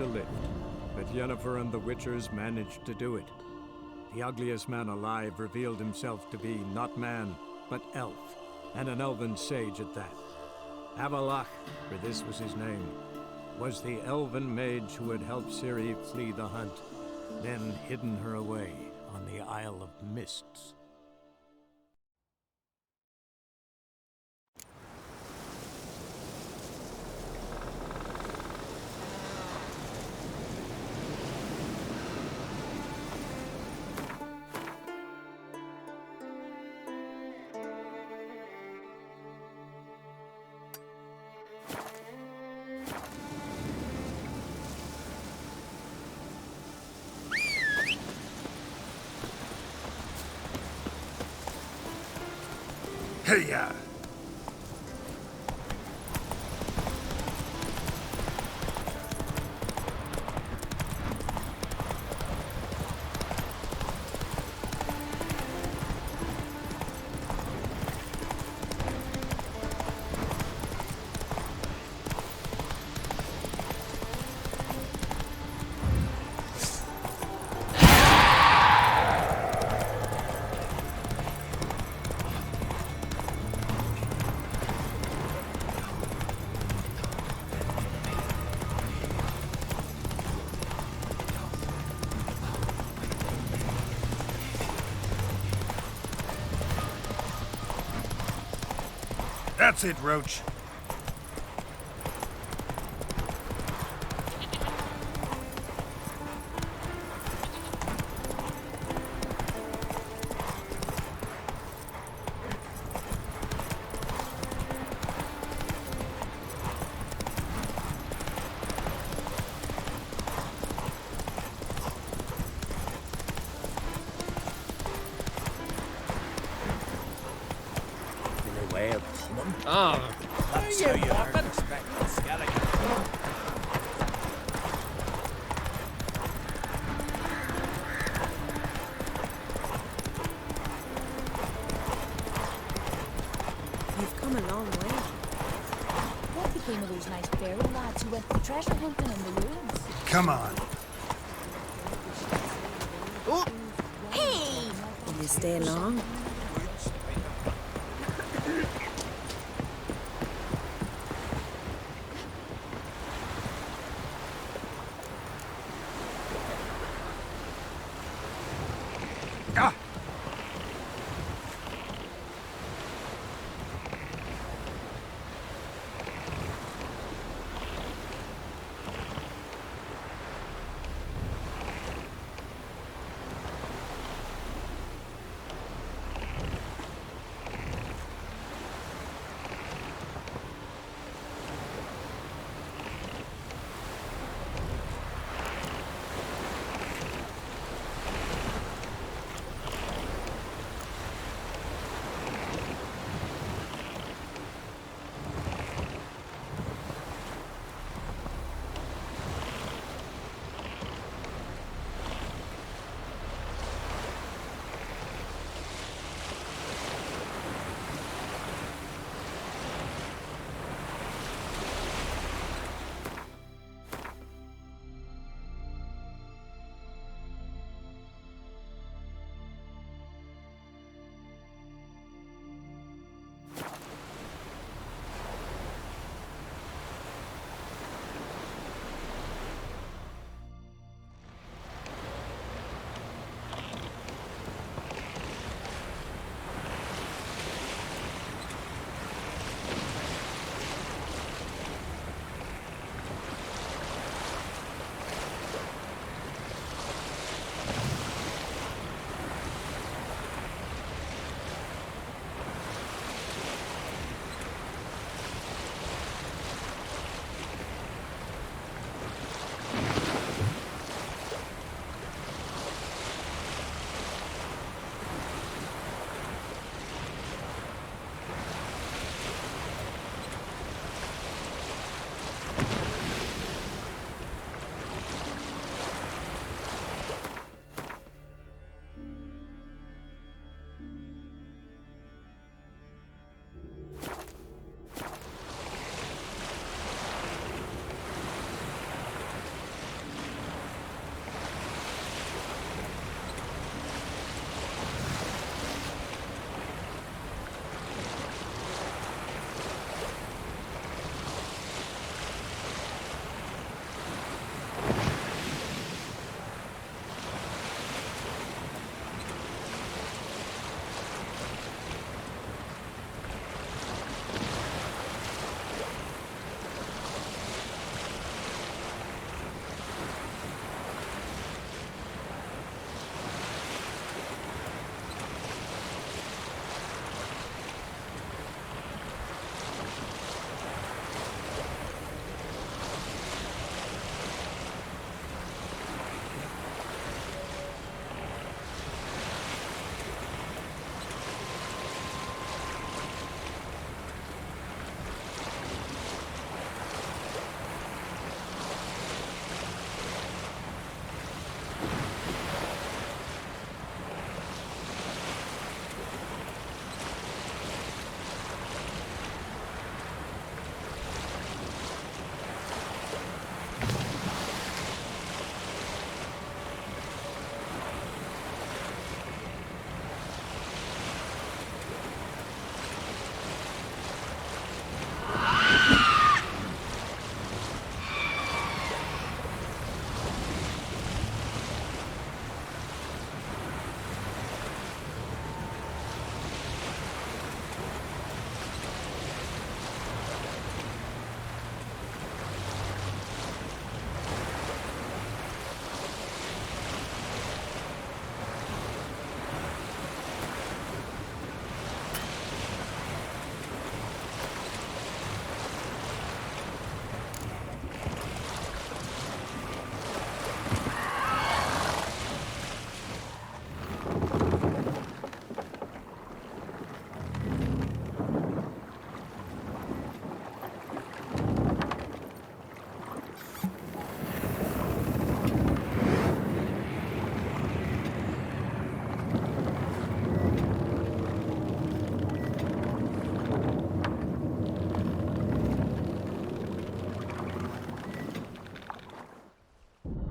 to lift, but Yennefer and the Witchers managed to do it. The ugliest man alive revealed himself to be not man, but elf, and an elven sage at that. Avallac'h, for this was his name, was the elven mage who had helped Ciri flee the hunt, then hidden her away on the Isle of Mists. Hey-ya! That's it, Roach. That's how you learn respect for Skellige. You've come a long way. What became of those nice fairy lads who went treasure hunting in the ruins? Come on. Hey! Will you stay long? Ah!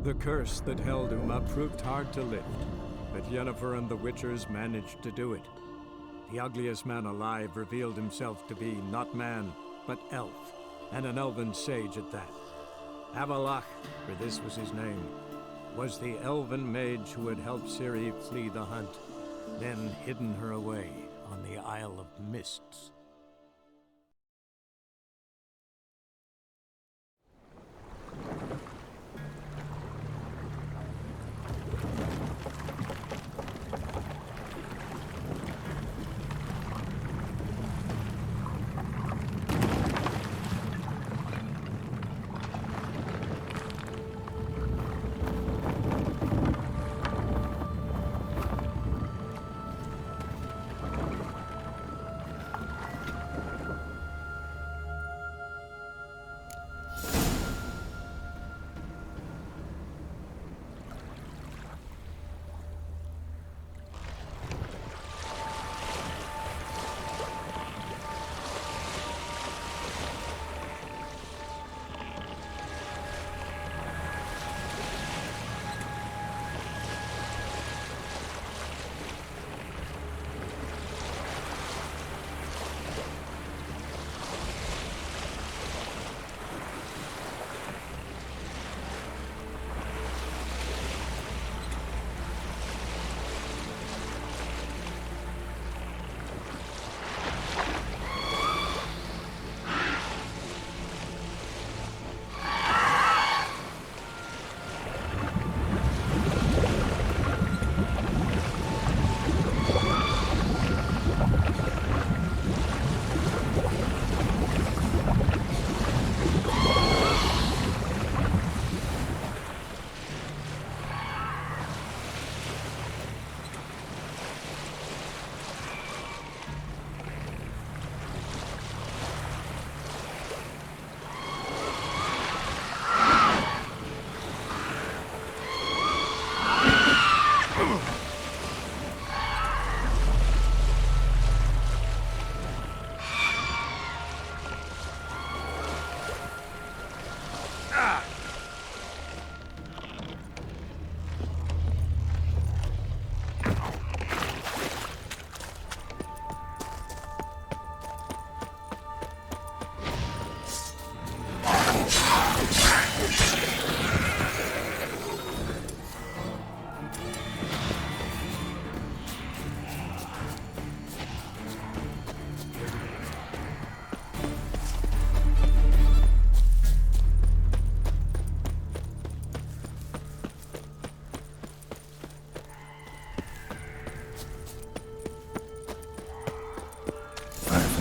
The curse that held Uma proved hard to lift, but Yennefer and the Witchers managed to do it. The ugliest man alive revealed himself to be not man, but elf, and an elven sage at that. Avalach, for this was his name, was the elven mage who had helped Ciri flee the hunt, then hidden her away on the Isle of Mists.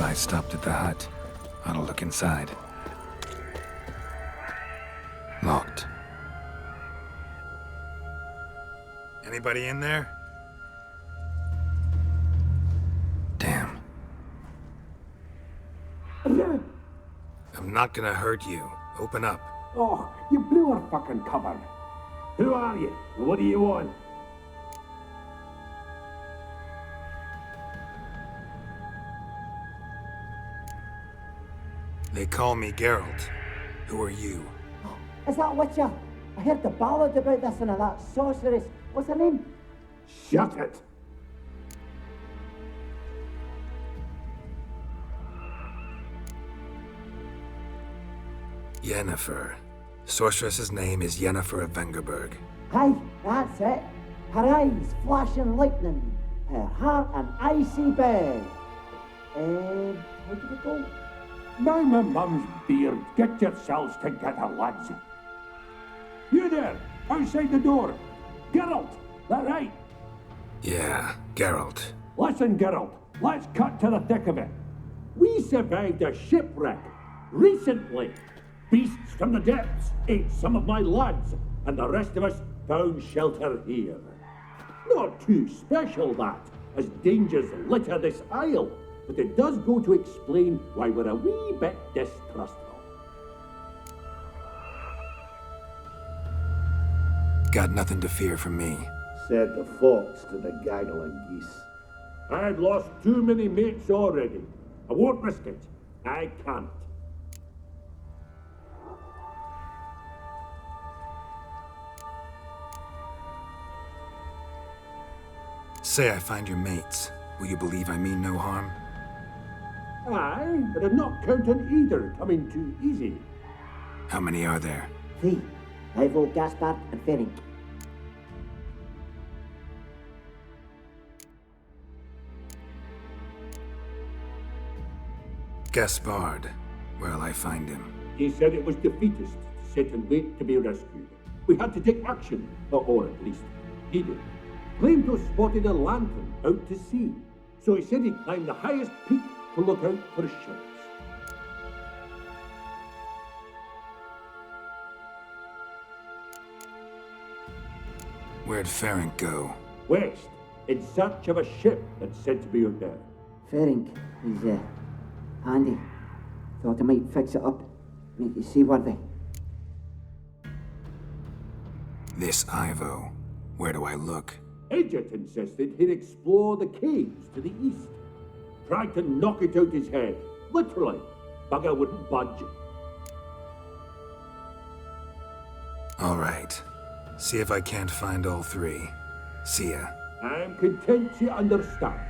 I stopped at the hut. Ought to look inside. Locked. Anybody in there? Damn. I'm not gonna hurt you. Open up. Oh, you blew our fucking cover. Who are you? What do you want? They call me Geralt. Who are you? Is that Witcher? I heard the ballad about this and that sorceress. What's her name? Shut it! Yennefer. Sorceress's name is Yennefer of Vengerberg. Aye, that's it. Her eyes flashing lightning. Her heart an icy bed. How did it go? Now my mum's beard. Get yourselves together, lads. You there, outside the door. Geralt, that right? Yeah, Geralt. Listen, Geralt, let's cut to the thick of it. We survived a shipwreck recently. Beasts from the depths ate some of my lads, and the rest of us found shelter here. Not too special, that, as dangers litter this isle, but it does go to explain why we're a wee bit distrustful. Got nothing to fear from me. Said the fox to the gaggle of geese. I've lost too many mates already. I won't risk it. I can't. Say I find your mates. Will you believe I mean no harm? Aye, but I'm not counting either coming too easy. How many are there? 3. Ivo, Gaspard, and Ferenc. Gaspard. Where'll I find him? He said it was defeatist to sit and wait to be rescued. We had to take action, or at least he did. Claimed to have spotted a lantern out to sea, so he said he'd climb the highest peak to look out for ships. Where'd Ferenc go? West, in search of a ship that's said to be out there. Ferenc is, handy. Thought I might fix it up, make it seaworthy. This Ivo. Where do I look? Agent insisted he'd explore the caves to the east. Tried to knock it out his head, literally. Bugger wouldn't budge. All right. See if I can't find all 3. See ya. I'm content to understand.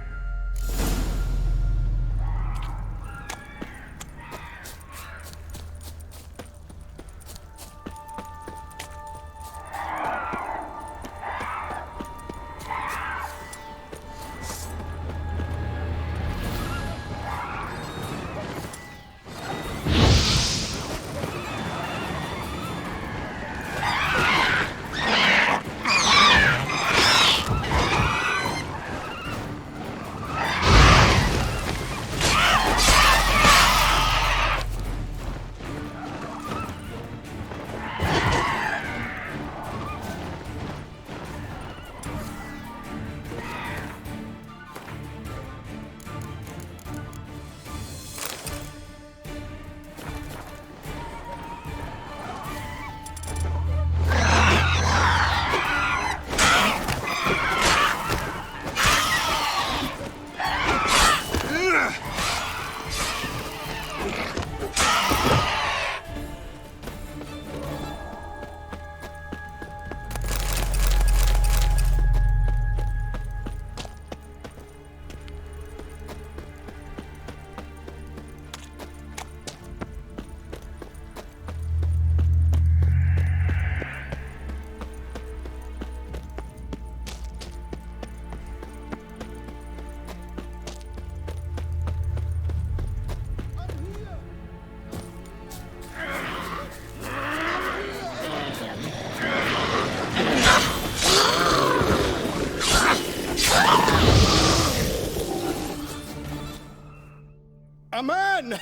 A man!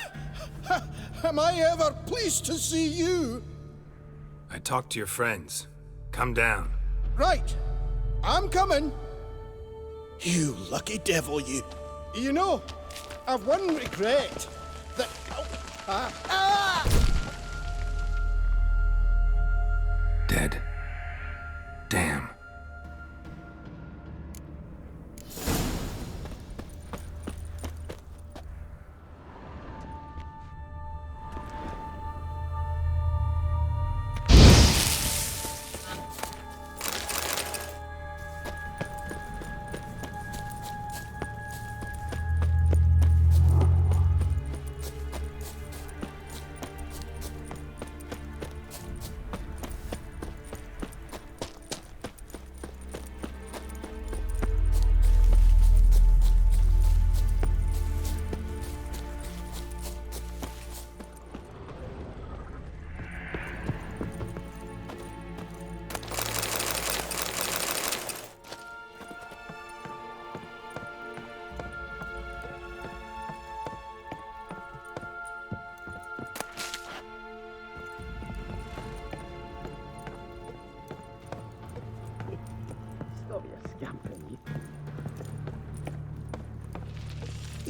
Am I ever pleased to see you? I talked to your friends. Come down. Right. I'm coming. You lucky devil, you. You know, I've one regret. That... Dead. Damn.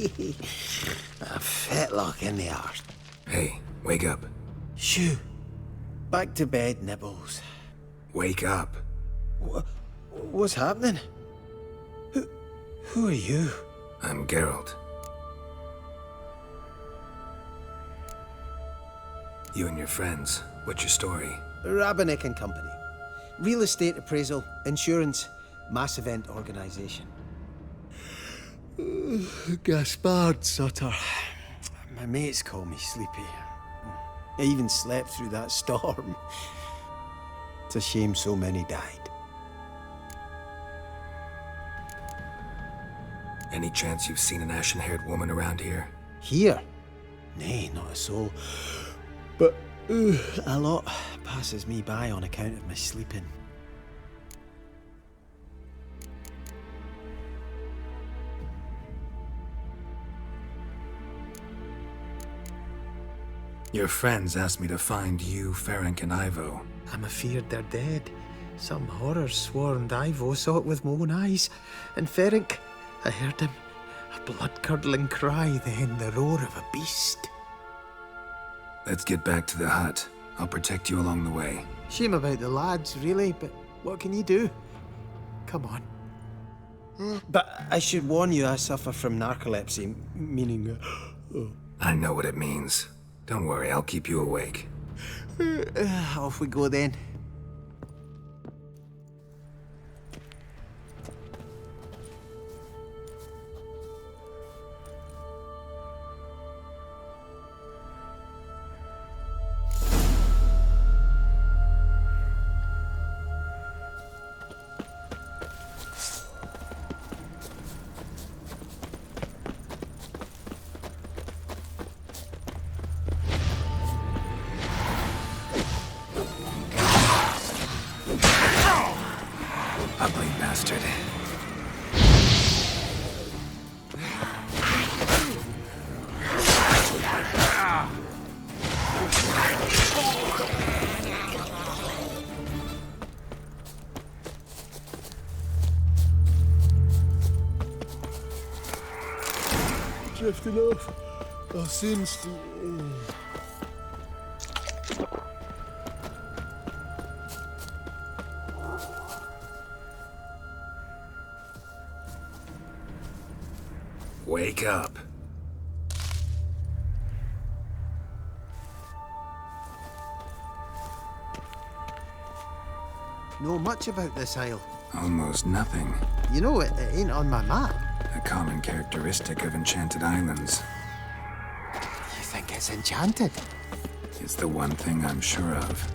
A fetlock in the arse. Hey, wake up. Shoo. Back to bed, Nibbles. Wake up. What's happening? Who are you? I'm Geralt. You and your friends, what's your story? Rabenik and Company. Real estate appraisal, insurance, mass event organization. Gaspard Sutter. My mates call me Sleepy. I even slept through that storm. It's a shame so many died. Any chance you've seen an ashen-haired woman around here? Here? Nay, not a soul. But a lot passes me by on account of my sleeping. Your friends asked me to find you, Ferenc, and Ivo. I'm afeard they're dead. Some horrors swarmed Ivo, saw it with my own eyes. And Ferenc, I heard him. A blood-curdling cry, then the roar of a beast. Let's get back to the hut. I'll protect you along the way. Shame about the lads, really, but what can you do? Come on. But I should warn you, I suffer from narcolepsy, meaning... I know what it means. Don't worry, I'll keep you awake. Off we go then. Ugly bastard. Drifting off. Our sins to... Wake up. Know much about this isle? Almost nothing. You know, it ain't on my map. A common characteristic of enchanted islands. You think it's enchanted? It's the one thing I'm sure of.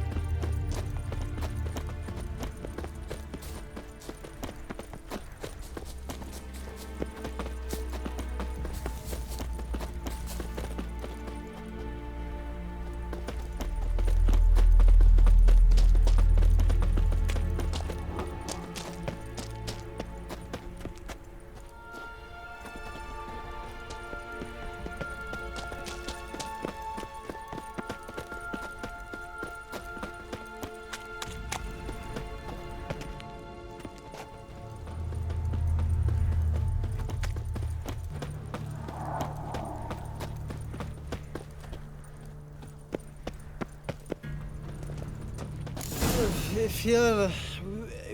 I feel a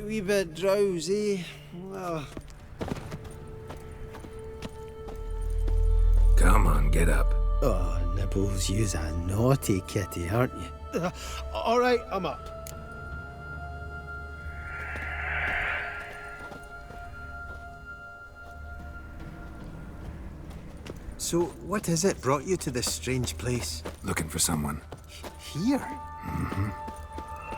wee bit drowsy. Well, Come on, get up. oh, Nibbles, you's a naughty kitty, aren't you? All right, I'm up. So, what is it brought you to this strange place? Looking for someone. Here?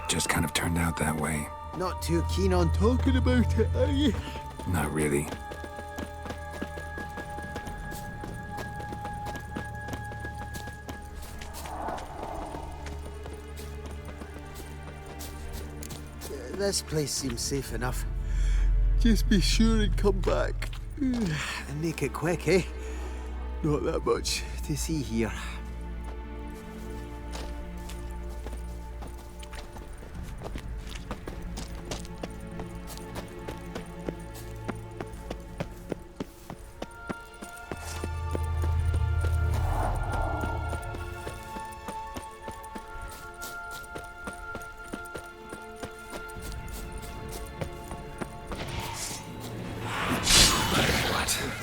Just kind of turned out that way. Not too keen on talking about it, are you? Not really. This place seems safe enough. Just be sure and come back. And make it quick, eh? Not that much to see here.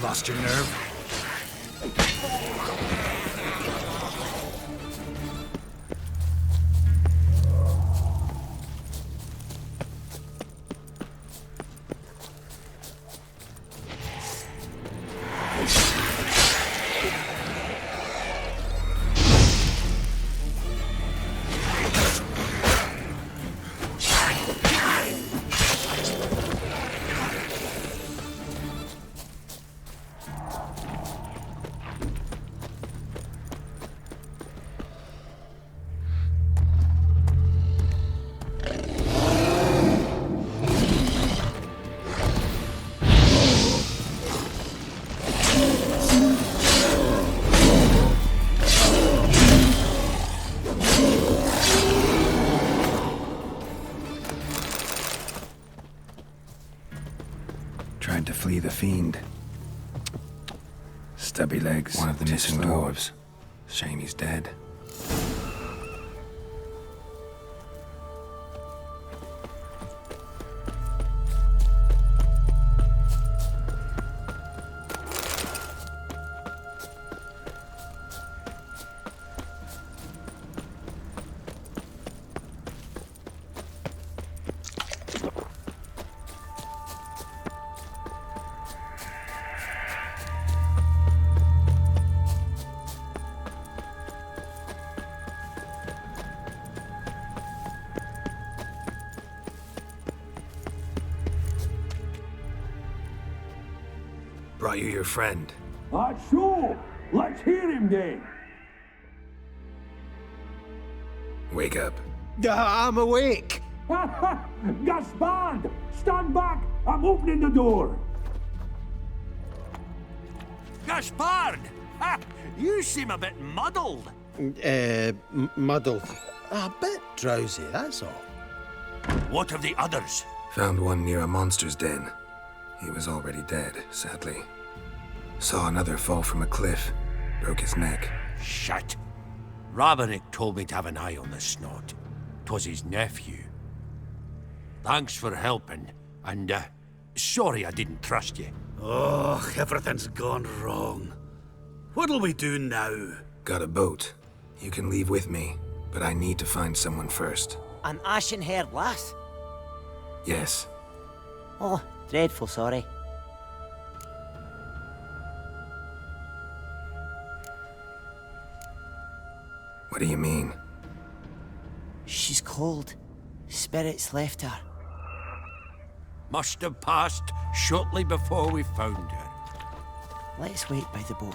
Lost your nerve? tried to flee the fiend. Stubby legs. One of the missing dwarves. Shame he's dead. Brought you your friend. Sure. Let's hear him then. Wake up. I'm awake. Gaspard! Stand back! I'm opening the door. Gaspard! Ha! You seem a bit muddled. Muddled. A bit drowsy, that's all. What of the others? Found one near a monster's den. He was already dead, sadly. Saw another fall from a cliff. Broke his neck. Shit. Raverick told me to have an eye on the snot. 'Twas his nephew. Thanks for helping, and, sorry I didn't trust you. Oh, everything's gone wrong. What'll we do now? Got a boat. You can leave with me, but I need to find someone first. An ashen-haired lass? Yes. Oh, dreadful sorry. What do you mean? She's cold. Spirits left her. Must have passed shortly before we found her. Let's wait by the boat.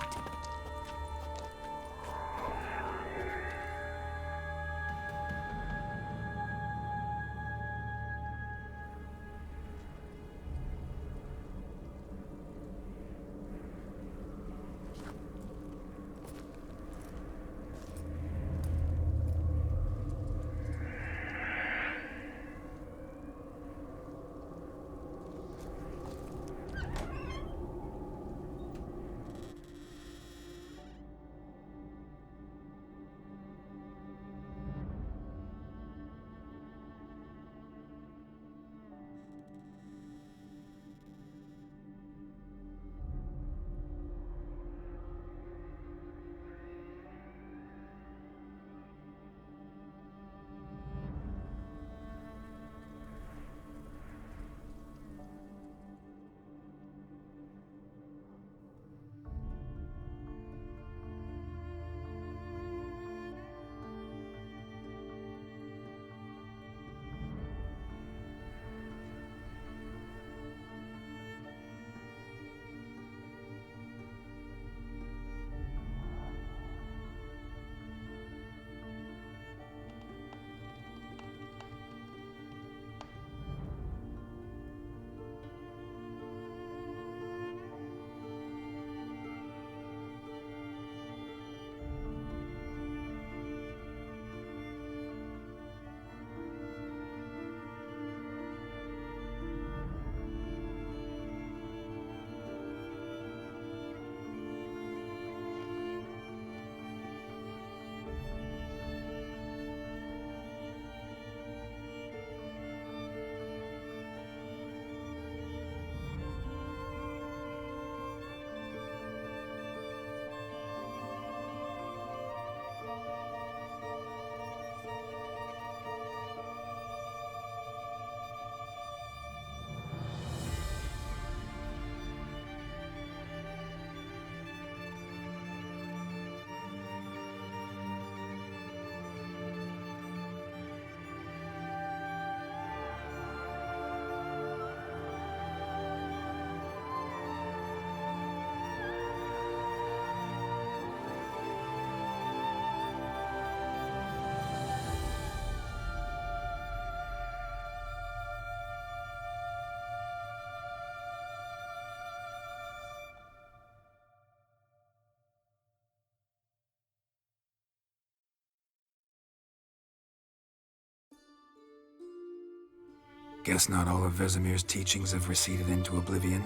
Guess not all of Vesemir's teachings have receded into oblivion.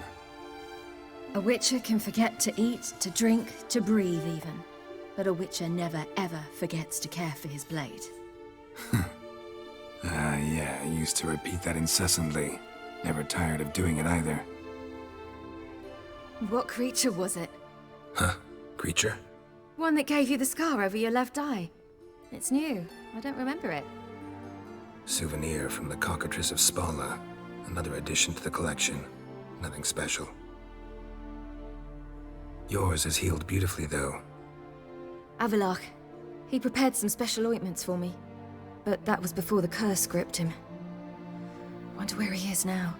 A witcher can forget to eat, to drink, to breathe even. But a witcher never ever forgets to care for his blade. Yeah, I used to repeat that incessantly. Never tired of doing it either. What creature was it? Huh? Creature? One that gave you the scar over your left eye. It's new. I don't remember it. Souvenir from the Cockatrice of Spala. Another addition to the collection. Nothing special. Yours is healed beautifully, though. Avallac'h. He prepared some special ointments for me. But that was before the curse gripped him. Wonder where he is now.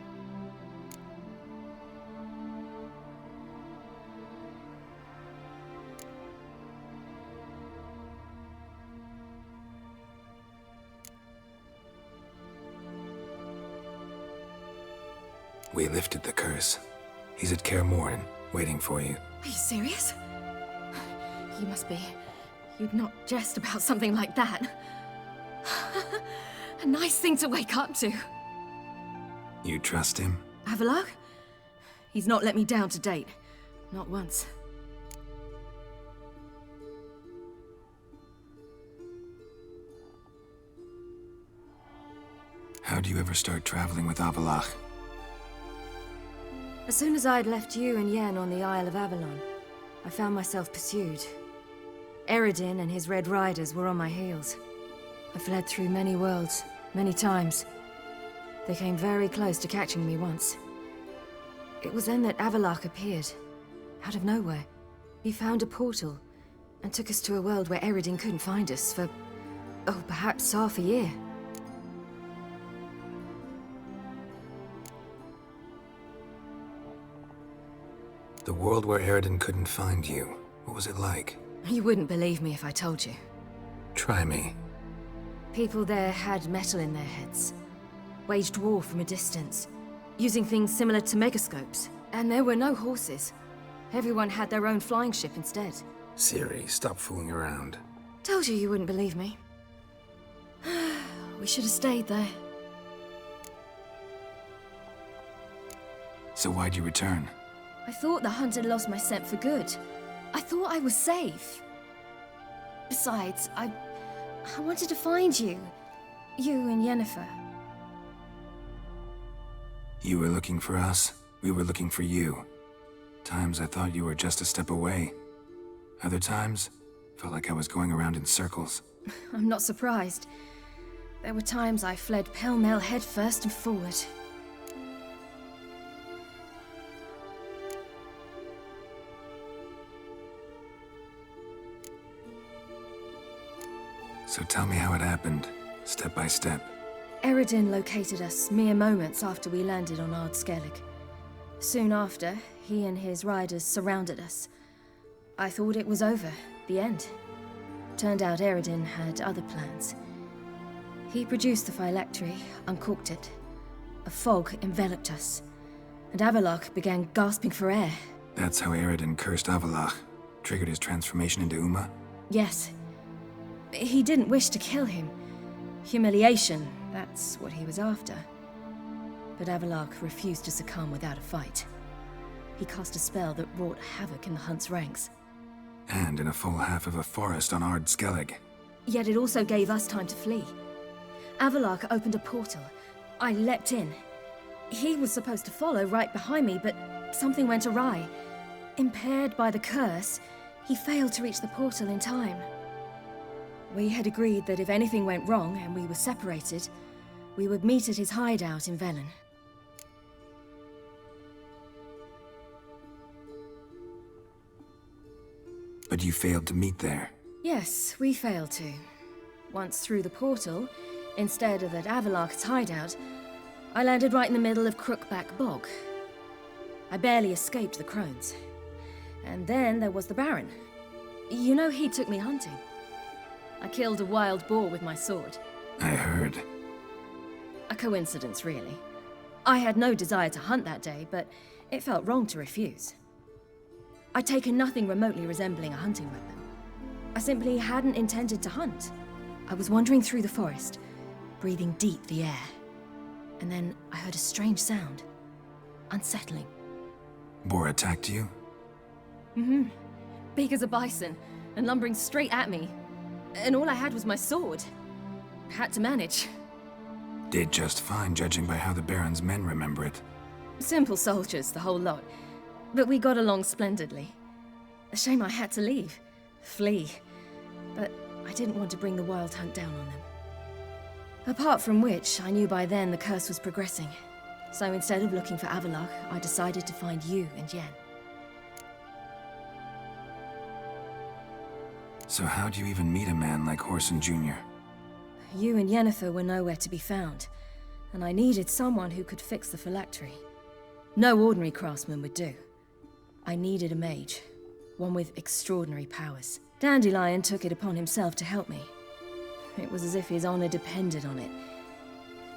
We lifted the curse. He's at Kaer Morhen, waiting for you. Are you serious? You must be. You'd not jest about something like that. A nice thing to wake up to. You trust him? Avallac'h? He's not let me down to date. Not once. How'd you ever start traveling with Avallac'h? As soon as I'd left you and Yen on the Isle of Avalon, I found myself pursued. Eredin and his Red Riders were on my heels. I fled through many worlds, many times. They came very close to catching me once. It was then that Avallac'h appeared, out of nowhere. He found a portal, and took us to a world where Eredin couldn't find us for, oh, perhaps half a year. The world where Eredin couldn't find you. What was it like? You wouldn't believe me if I told you. Try me. People there had metal in their heads, waged war from a distance, using things similar to megascopes. And there were no horses. Everyone had their own flying ship instead. Ciri, stop fooling around. Told you you wouldn't believe me. We should have stayed there. So why'd you return? I thought the hunt had lost my scent for good. I thought I was safe. Besides, I wanted to find you. You and Yennefer. You were looking for us. We were looking for you. Times I thought you were just a step away. Other times, felt like I was going around in circles. I'm not surprised. There were times I fled pell-mell headfirst and forward. So tell me how it happened, step by step. Eredin located us mere moments after we landed on Ard Skellig. Soon after, he and his riders surrounded us. I thought it was over, the end. Turned out Eredin had other plans. He produced the phylactery, uncorked it. A fog enveloped us, and Avallac'h began gasping for air. That's how Eredin cursed Avallac'h, triggered his transformation into Uma? Yes. He didn't wish to kill him. Humiliation, that's what he was after. But Avallac'h refused to succumb without a fight. He cast a spell that wrought havoc in the Hunt's ranks. And in a full half of a forest on Ard Skellig. Yet it also gave us time to flee. Avallac'h opened a portal. I leapt in. He was supposed to follow right behind me, but something went awry. Impaired by the curse, he failed to reach the portal in time. We had agreed that if anything went wrong and we were separated, we would meet at his hideout in Velen. But you failed to meet there. Yes, we failed to. Once through the portal, instead of at Avallac'h's hideout, I landed right in the middle of Crookback Bog. I barely escaped the crones. And then there was the Baron. You know, he took me hunting. I killed a wild boar with my sword. I heard. A coincidence, really. I had no desire to hunt that day, but it felt wrong to refuse. I'd taken nothing remotely resembling a hunting weapon. I simply hadn't intended to hunt. I was wandering through the forest, breathing deep the air. And then I heard a strange sound. Unsettling. Boar attacked you? Mm-hmm. Big as a bison, and lumbering straight at me. And all I had was my sword. Had to manage. Did just fine, judging by how the Baron's men remember it. Simple soldiers, the whole lot. But we got along splendidly. A shame I had to leave. Flee. But I didn't want to bring the Wild Hunt down on them. Apart from which, I knew by then the curse was progressing. So instead of looking for Avallac'h, I decided to find you and Yen. So how'd you even meet a man like Whoreson Jr.? You and Yennefer were nowhere to be found, and I needed someone who could fix the phylactery. No ordinary craftsman would do. I needed a mage, one with extraordinary powers. Dandelion took it upon himself to help me. It was as if his honor depended on it.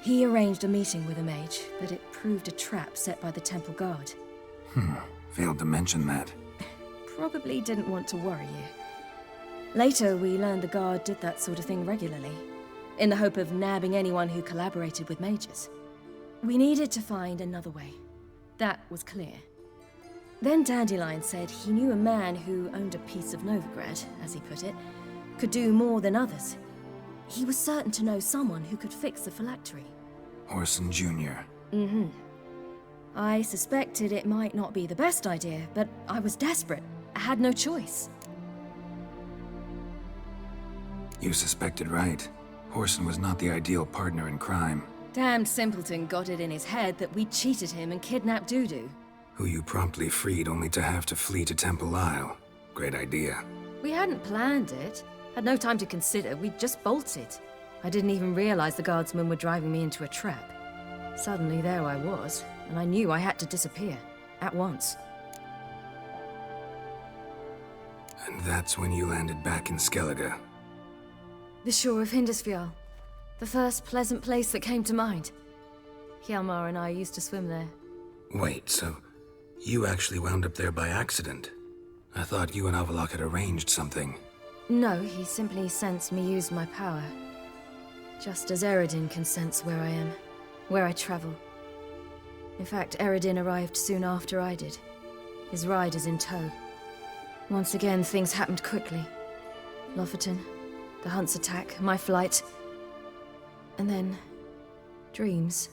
He arranged a meeting with a mage, but it proved a trap set by the temple guard. Failed to mention that. Probably didn't want to worry you. Later, we learned the guard did that sort of thing regularly, in the hope of nabbing anyone who collaborated with mages. We needed to find another way. That was clear. Then Dandelion said he knew a man who owned a piece of Novigrad, as he put it, could do more than others. He was certain to know someone who could fix the phylactery. Whoreson Jr. Mm-hmm. I suspected it might not be the best idea, but I was desperate. I had no choice. You suspected right. Whoreson was not the ideal partner in crime. Damned simpleton got it in his head that we cheated him and kidnapped Dudu. Who you promptly freed only to have to flee to Temple Isle. Great idea. We hadn't planned it. Had no time to consider, we just bolted. I didn't even realize the guardsmen were driving me into a trap. Suddenly there I was, and I knew I had to disappear. At once. And that's when you landed back in Skellige. The shore of Hindisfjall. The first pleasant place that came to mind. Hjalmar and I used to swim there. Wait, so you actually wound up there by accident? I thought you and Avallac'h had arranged something. No, he simply sensed me use my power. Just as Eredin can sense where I am, where I travel. In fact, Eredin arrived soon after I did. His riders in tow. Once again, things happened quickly. Lofoten, the Hunt's attack, my flight. And then, dreams.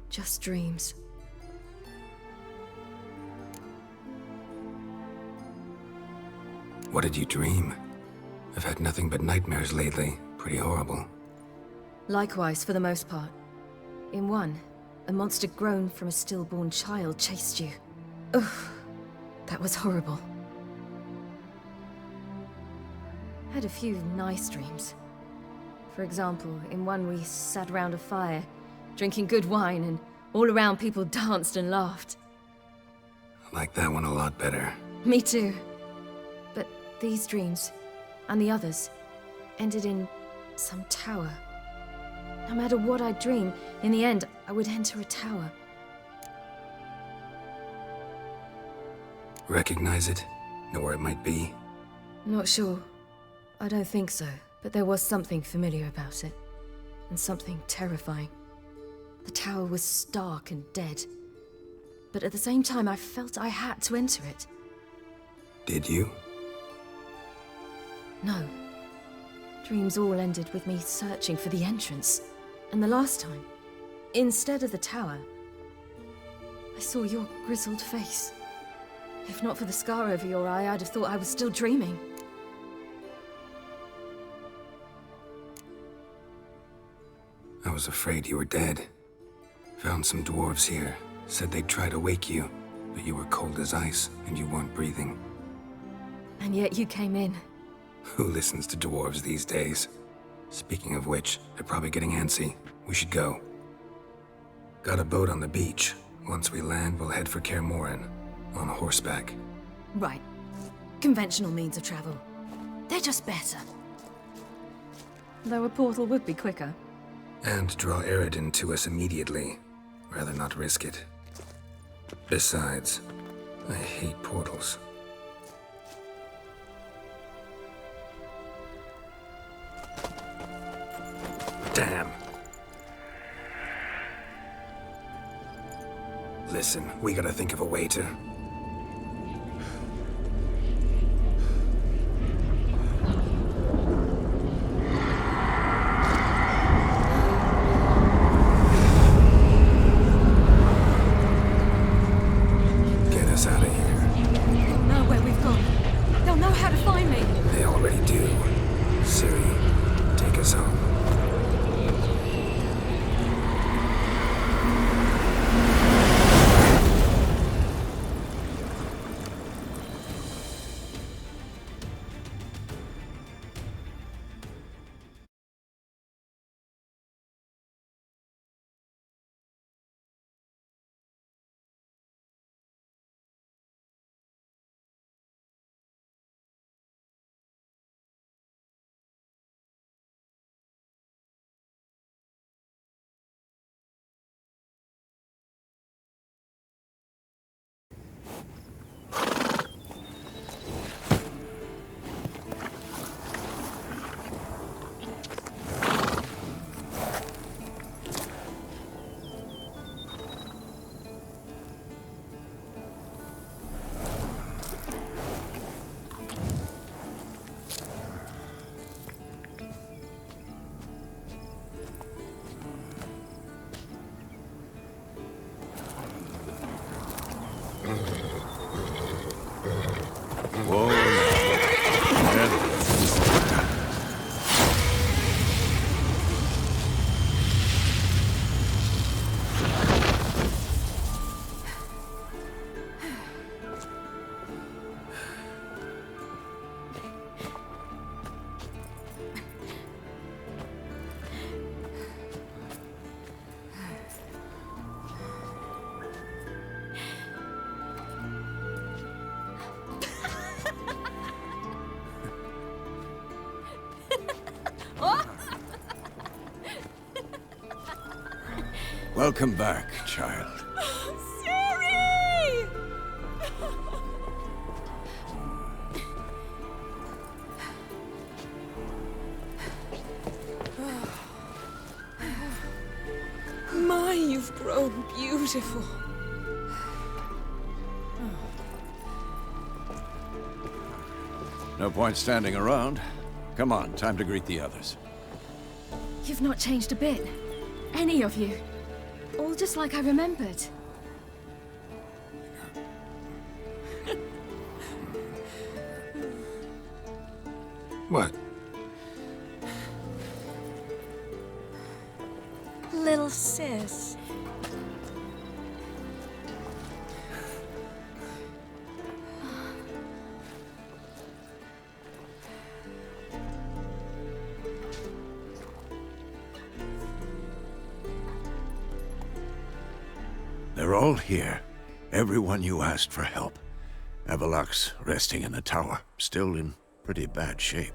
Just dreams. What did you dream? I've had nothing but nightmares lately. Pretty horrible. Likewise, for the most part. In one, a monster grown from a stillborn child chased you. Ugh, that was horrible. Had a few nice dreams. For example, in one we sat around a fire, drinking good wine, and all around people danced and laughed. I like that one a lot better. Me too. But these dreams, and the others, ended in some tower. No matter what I dream, in the end, I would enter a tower. Recognize it? Know where it might be? Not sure. I don't think so, but there was something familiar about it. And something terrifying. The tower was stark and dead. But at the same time, I felt I had to enter it. Did you? No. Dreams all ended with me searching for the entrance. And the last time, instead of the tower, I saw your grizzled face. If not for the scar over your eye, I'd have thought I was still dreaming. I was afraid you were dead. Found some dwarves here. Said they'd try to wake you, but you were cold as ice and you weren't breathing. And yet you came in. Who listens to dwarves these days? Speaking of which, they're probably getting antsy. We should go. Got a boat on the beach. Once we land, we'll head for Kaer Morhen. On horseback. Right. Conventional means of travel. They're just better. Though a portal would be quicker. And draw Eredin to us immediately. Rather not risk it. Besides, I hate portals. Damn. Listen, we gotta think of a way to... Get us out of here. They'll know where we've gone. They'll know how to find me. They already do. Ciri, take us home. Welcome back, child. Ciri! My, you've grown beautiful. No point standing around. Come on, time to greet the others. You've not changed a bit. Any of you. All just like I remembered. What? Little sis. They're all here. Everyone you asked for help. Avallac'h's resting in the tower, still in pretty bad shape.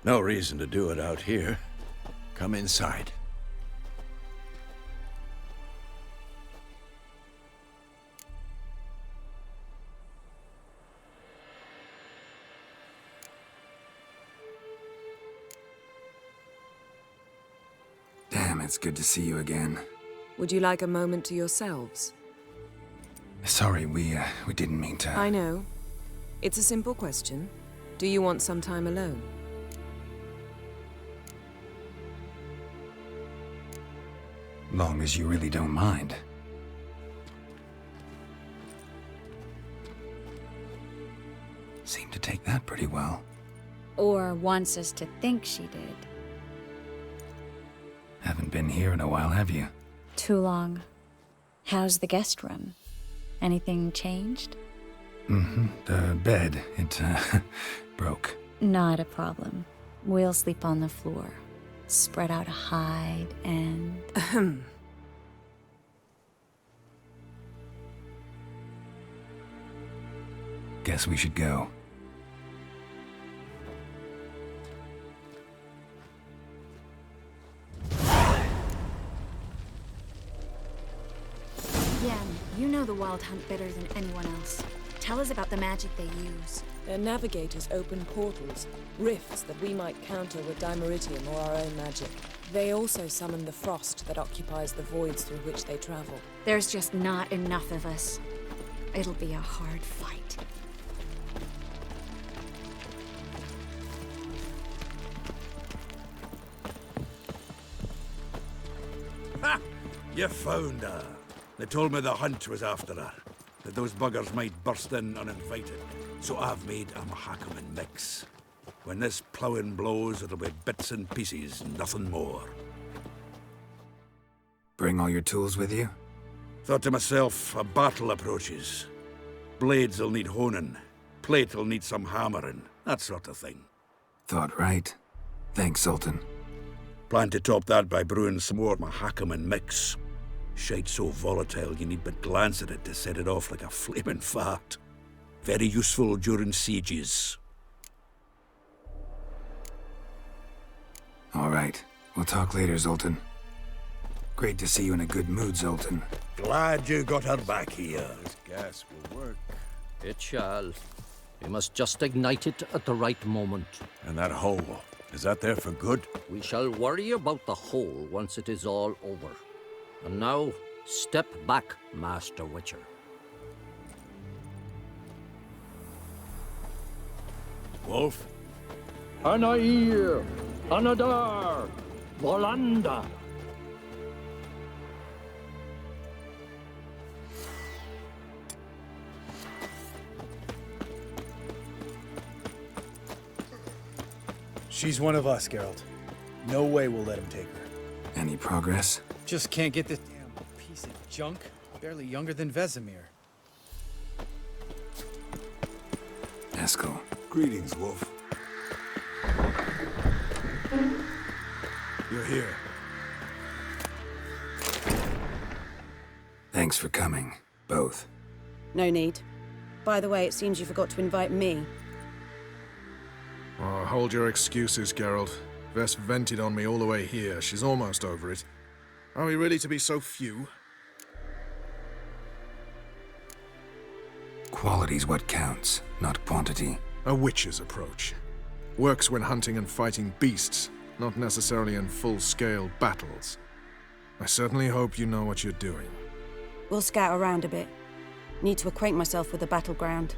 No reason to do it out here. Come inside. Damn, it's good to see you again. Would you like a moment to yourselves? Sorry, we didn't mean to... I know. It's a simple question. Do you want some time alone? Long as you really don't mind. Seemed to take that pretty well. Or wants us to think she did. Haven't been here in a while, have you? Too long. How's the guest room? Anything changed? Mm-hmm. The bed, it broke. Not a problem. We'll sleep on the floor. Spread out a hide and... Guess we should go. Yen, you know the Wild Hunt better than anyone else. Tell us about the magic they use. Their navigators open portals, rifts that we might counter with Dimeritium or our own magic. They also summon the frost that occupies the voids through which they travel. There's just not enough of us. It'll be a hard fight. Ha! You found her. They told me the hunt was after her, that those buggers might burst in uninvited. So I've made a Mahakaman mix. When this ploughing blows, it'll be bits and pieces, nothing more. Bring all your tools with you? Thought to myself, a battle approaches. Blades will need honing, plate will need some hammering, that sort of thing. Thought right. Thanks, Sultan. Plan to top that by brewing some more Mahakaman mix. Shite so volatile you need but glance at it to set it off like a flaming fart. Very useful during sieges. All right. We'll talk later, Zoltan. Great to see you in a good mood, Zoltan. Glad you got her back here. This gas will work. It shall. We must just ignite it at the right moment. And that hole, is that there for good? We shall worry about the hole once it is all over. And now, step back, Master Witcher. Wolf? Anair! Anadar! Volanda! She's one of us, Geralt. No way we'll let him take her. Any progress? Just can't get this damn piece of junk. Barely younger than Vesemir. Eskel. Greetings, Wolf. You're here. Thanks for coming, both. No need. By the way, it seems you forgot to invite me. Oh, hold your excuses, Geralt. Vess vented on me all the way here. She's almost over it. Are we really to be so few? Quality's what counts, not quantity. A witch's approach. Works when hunting and fighting beasts, not necessarily in full-scale battles. I certainly hope you know what you're doing. We'll scout around a bit. Need to acquaint myself with the battleground.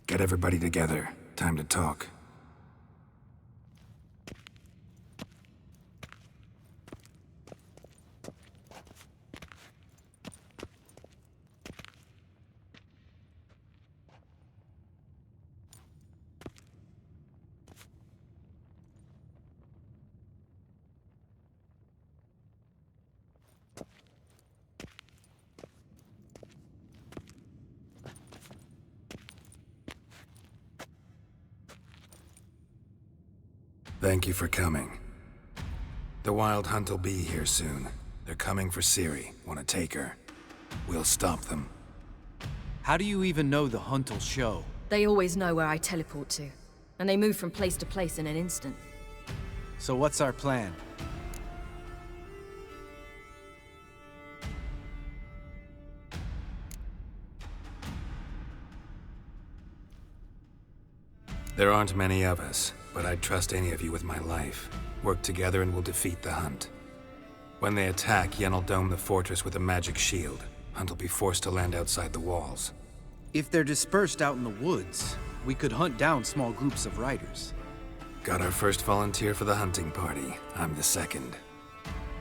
Get everybody together. Time to talk. Thank you for coming. The Wild Hunt will be here soon. They're coming for Ciri. Want to take her? We'll stop them. How do you even know the hunt will show? They always know where I teleport to, and they move from place to place in an instant. So what's our plan? There aren't many of us, but I'd trust any of you with my life. Work together and we'll defeat the Hunt. When they attack, Yen will dome the fortress with a magic shield. Hunt will be forced to land outside the walls. If they're dispersed out in the woods, we could hunt down small groups of riders. Got our first volunteer for the hunting party. I'm the second.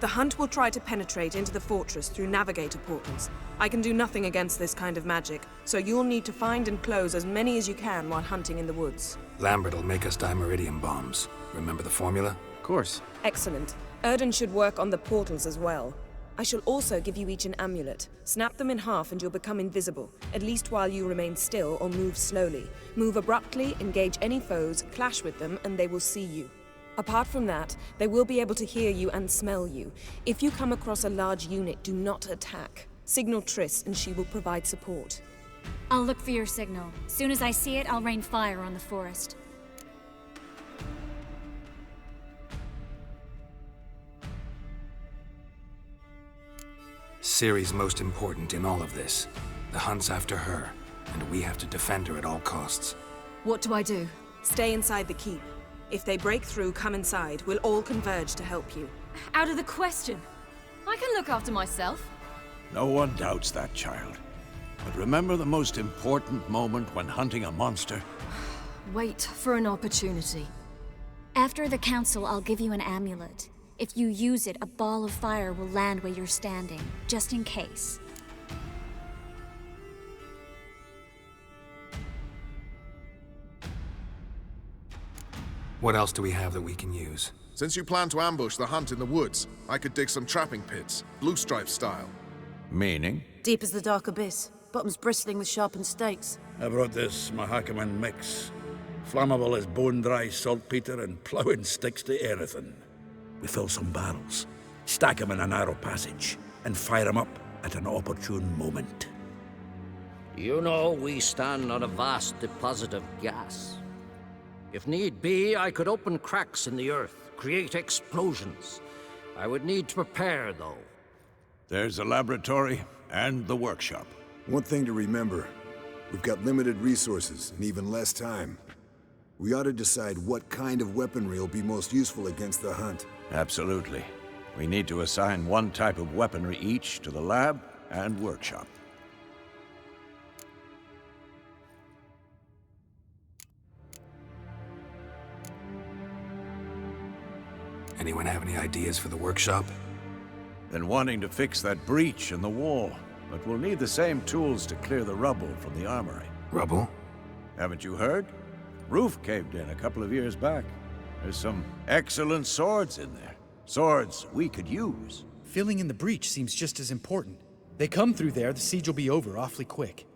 The Hunt will try to penetrate into the fortress through navigator portals. I can do nothing against this kind of magic, so you'll need to find and close as many as you can while hunting in the woods. Lambert will make us dimeridium bombs. Remember the formula? Of course. Excellent. Erden should work on the portals as well. I shall also give you each an amulet. Snap them in half and you'll become invisible, at least while you remain still or move slowly. Move abruptly, engage any foes, clash with them, and they will see you. Apart from that, they will be able to hear you and smell you. If you come across a large unit, do not attack. Signal Triss and she will provide support. I'll look for your signal. Soon as I see it, I'll rain fire on the forest. Ciri's most important in all of this. The hunt's after her, and we have to defend her at all costs. What do I do? Stay inside the keep. If they break through, come inside. We'll all converge to help you. Out of the question. I can look after myself. No one doubts that, child. But remember the most important moment when hunting a monster? Wait for an opportunity. After the council, I'll give you an amulet. If you use it, a ball of fire will land where you're standing, just in case. What else do we have that we can use? Since you plan to ambush the hunt in the woods, I could dig some trapping pits, Blue Stripe style. Meaning? Deep as the dark abyss, bottoms bristling with sharpened stakes. I brought this Mahakaman mix. Flammable as bone-dry saltpeter and ploughing sticks to anything. We fill some barrels, stack them in a narrow passage, and fire them up at an opportune moment. You know, we stand on a vast deposit of gas. If need be, I could open cracks in the earth, create explosions. I would need to prepare, though. There's the laboratory and the workshop. One thing to remember, we've got limited resources and even less time. We ought to decide what kind of weaponry will be most useful against the hunt. Absolutely. We need to assign one type of weaponry each to the lab and workshop. Anyone have any ideas for the workshop? Been wanting to fix that breach in the wall, but we'll need the same tools to clear the rubble from the armory. Rubble? Haven't you heard? Roof caved in a couple of years back. There's some excellent swords in there. Swords we could use. Filling in the breach seems just as important. They come through there, the siege will be over awfully quick.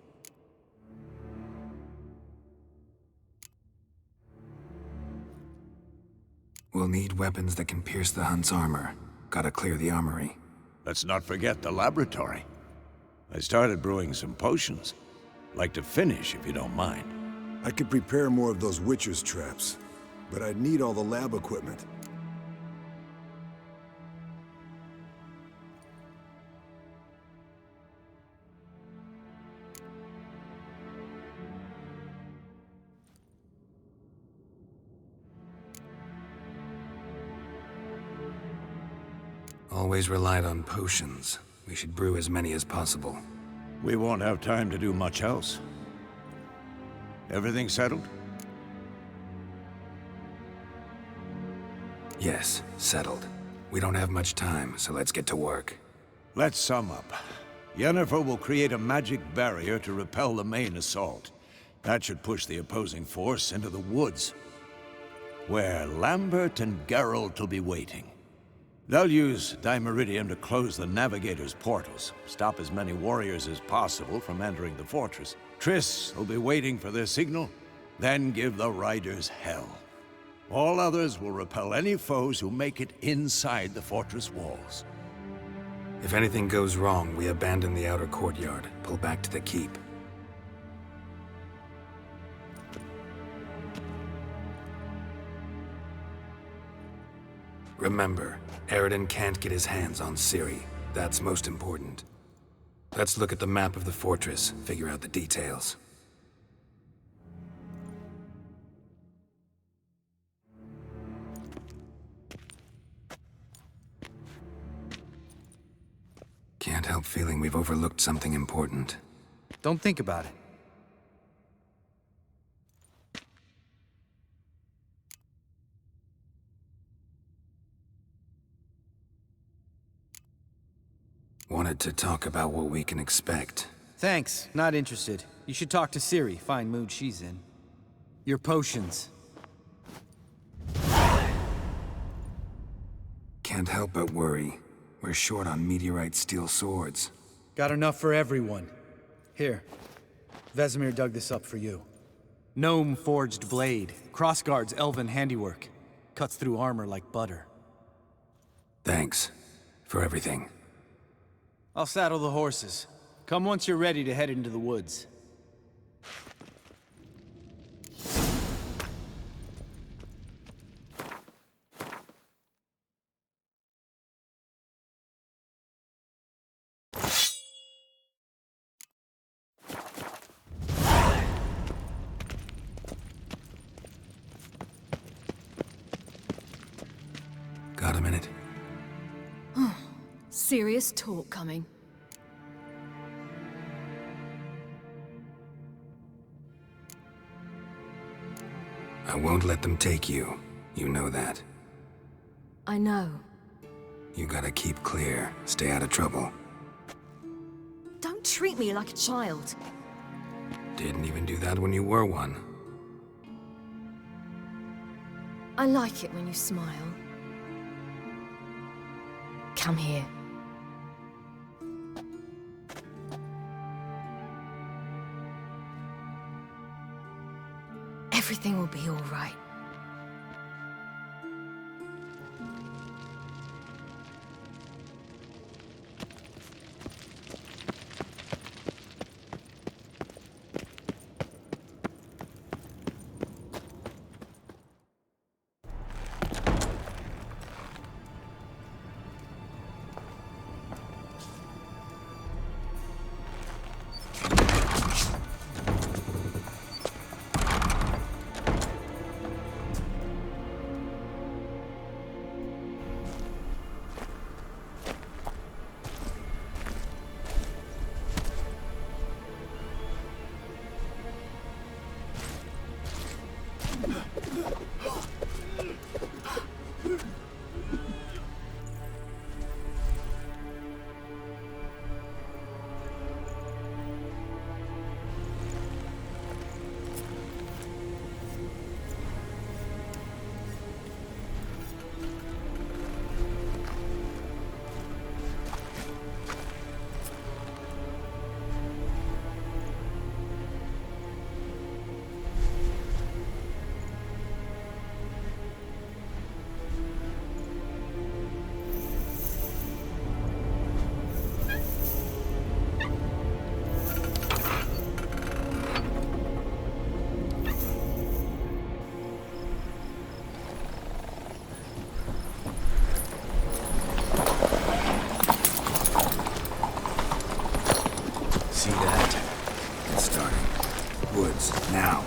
We'll need weapons that can pierce the hunt's armor. Gotta clear the armory. Let's not forget the laboratory. I started brewing some potions. Like to finish, if you don't mind. I could prepare more of those Witcher's traps, but I'd need all the lab equipment. Always relied on potions. We should brew as many as possible. We won't have time to do much else. Everything settled? Yes, settled. We don't have much time, so let's get to work. Let's sum up. Yennefer will create a magic barrier to repel the main assault. That should push the opposing force into the woods, where Lambert and Geralt will be waiting. They'll use Dimeridium to close the Navigator's portals, stop as many warriors as possible from entering the fortress. Triss will be waiting for their signal, then give the riders hell. All others will repel any foes who make it inside the fortress walls. If anything goes wrong, we abandon the outer courtyard, pull back to the keep. Remember, Eredin can't get his hands on Ciri. That's most important. Let's look at the map of the fortress, figure out the details. Can't help feeling we've overlooked something important. Don't think about it. Wanted to talk about what we can expect. Thanks, not interested. You should talk to Ciri, fine mood she's in. Your potions. Can't help but worry. We're short on meteorite steel swords. Got enough for everyone. Here. Vesemir dug this up for you. Gnome-forged blade. Crossguard's elven handiwork. Cuts through armor like butter. Thanks. For everything. I'll saddle the horses. Come once you're ready to head into the woods. Got a minute? Serious talk coming. I won't let them take you. You know that. I know. You gotta keep clear. Stay out of trouble. Don't treat me like a child. Didn't even do that when you were one. I like it when you smile. Come here. Everything will be all right. See that? It's starting. Woods, now.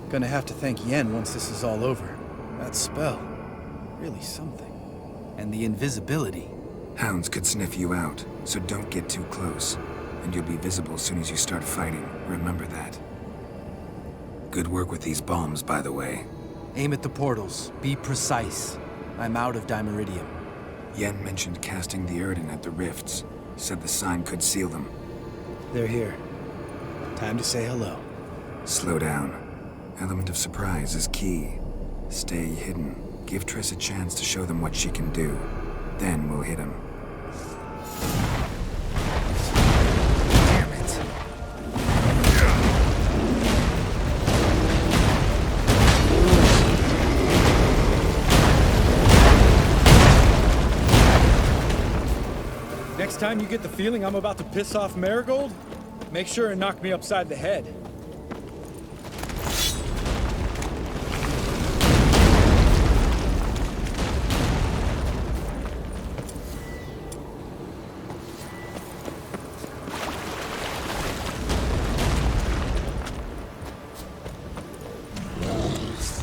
Gonna have to thank Yen once this is all over. That spell. Really something. And the invisibility. Hounds could sniff you out, so don't get too close. And you'll be visible as soon as you start fighting. Remember that. Good work with these bombs, by the way. Aim at the portals. Be precise. I'm out of Dimeridium. Yen mentioned casting the Yrden at the rifts. Said the sign could seal them. They're here. Time to say hello. Slow down. Element of surprise is key. Stay hidden. Give Triss a chance to show them what she can do. Then we'll hit him. Damn it. Next time you get the feeling I'm about to piss off Marigold, make sure and knock me upside the head.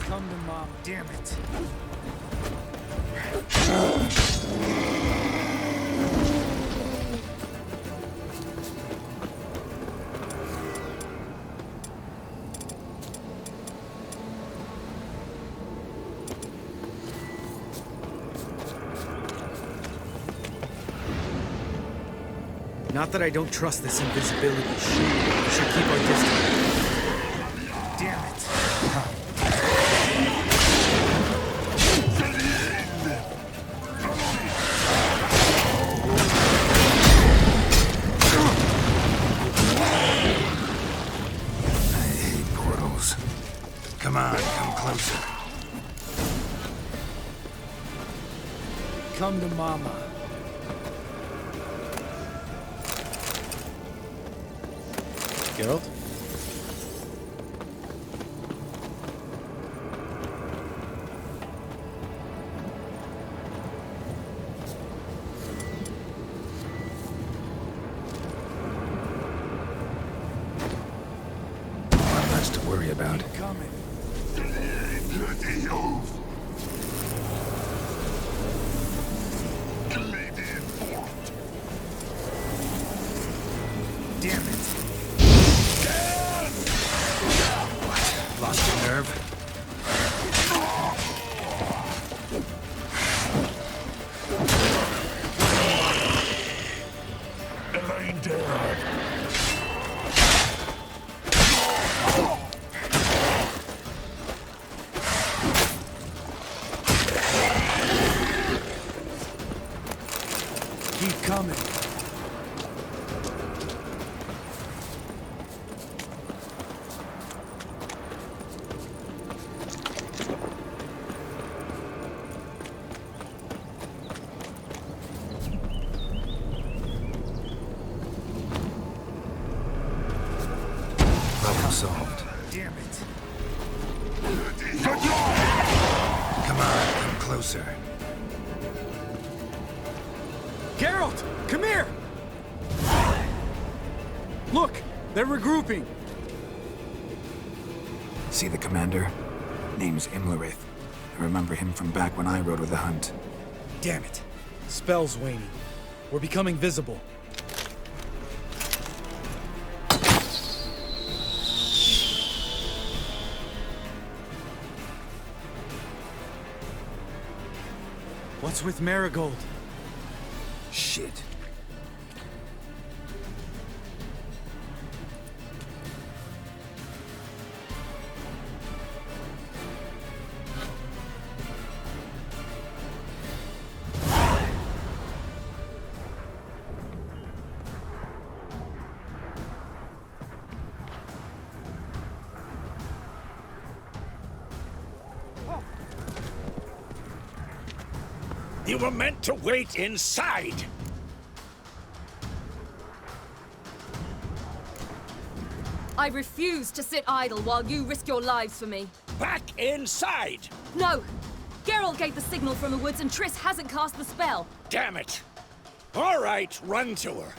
Come to Mom, damn it. Not that I don't trust this invisibility shit. We should keep our distance. Damn it. I hate portals. Come on, come closer. Come to Mama. Geralt? Not much to worry about. Coming. Damn it. Lost your nerve? Elaine dead. Keep coming. Problem solved. Damn it. Come on, come closer. Geralt, come here! Look, they're regrouping. See the commander? Name's Imlerith. I remember him from back when I rode with the hunt. Damn it. Spell's waning. We're becoming visible. What's with Marigold? Shit. You were meant to wait inside! I refuse to sit idle while you risk your lives for me. Back inside! No! Geralt gave the signal from the woods and Triss hasn't cast the spell. Damn it! All right, run to her.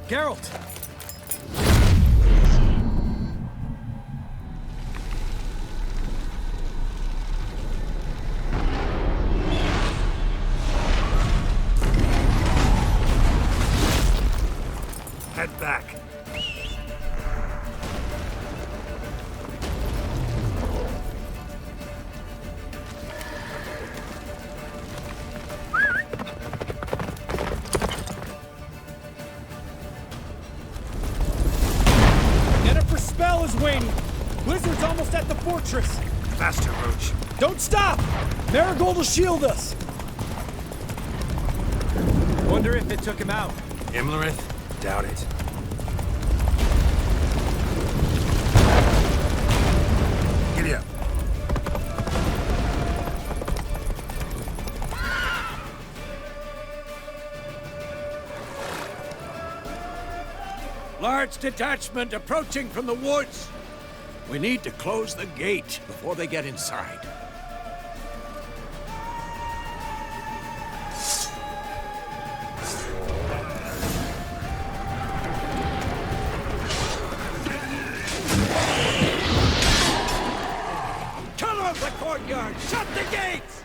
Geralt! Head back. Yennefer's spell is waning! Blizzard's almost at the fortress! Faster, Roach. Don't stop! Marigold will shield us! Wonder if it took him out. Imlerith? Doubt it. Giddy up. Large detachment approaching from the woods. We need to close the gate before they get inside. Cut off the courtyard! Shut the gates!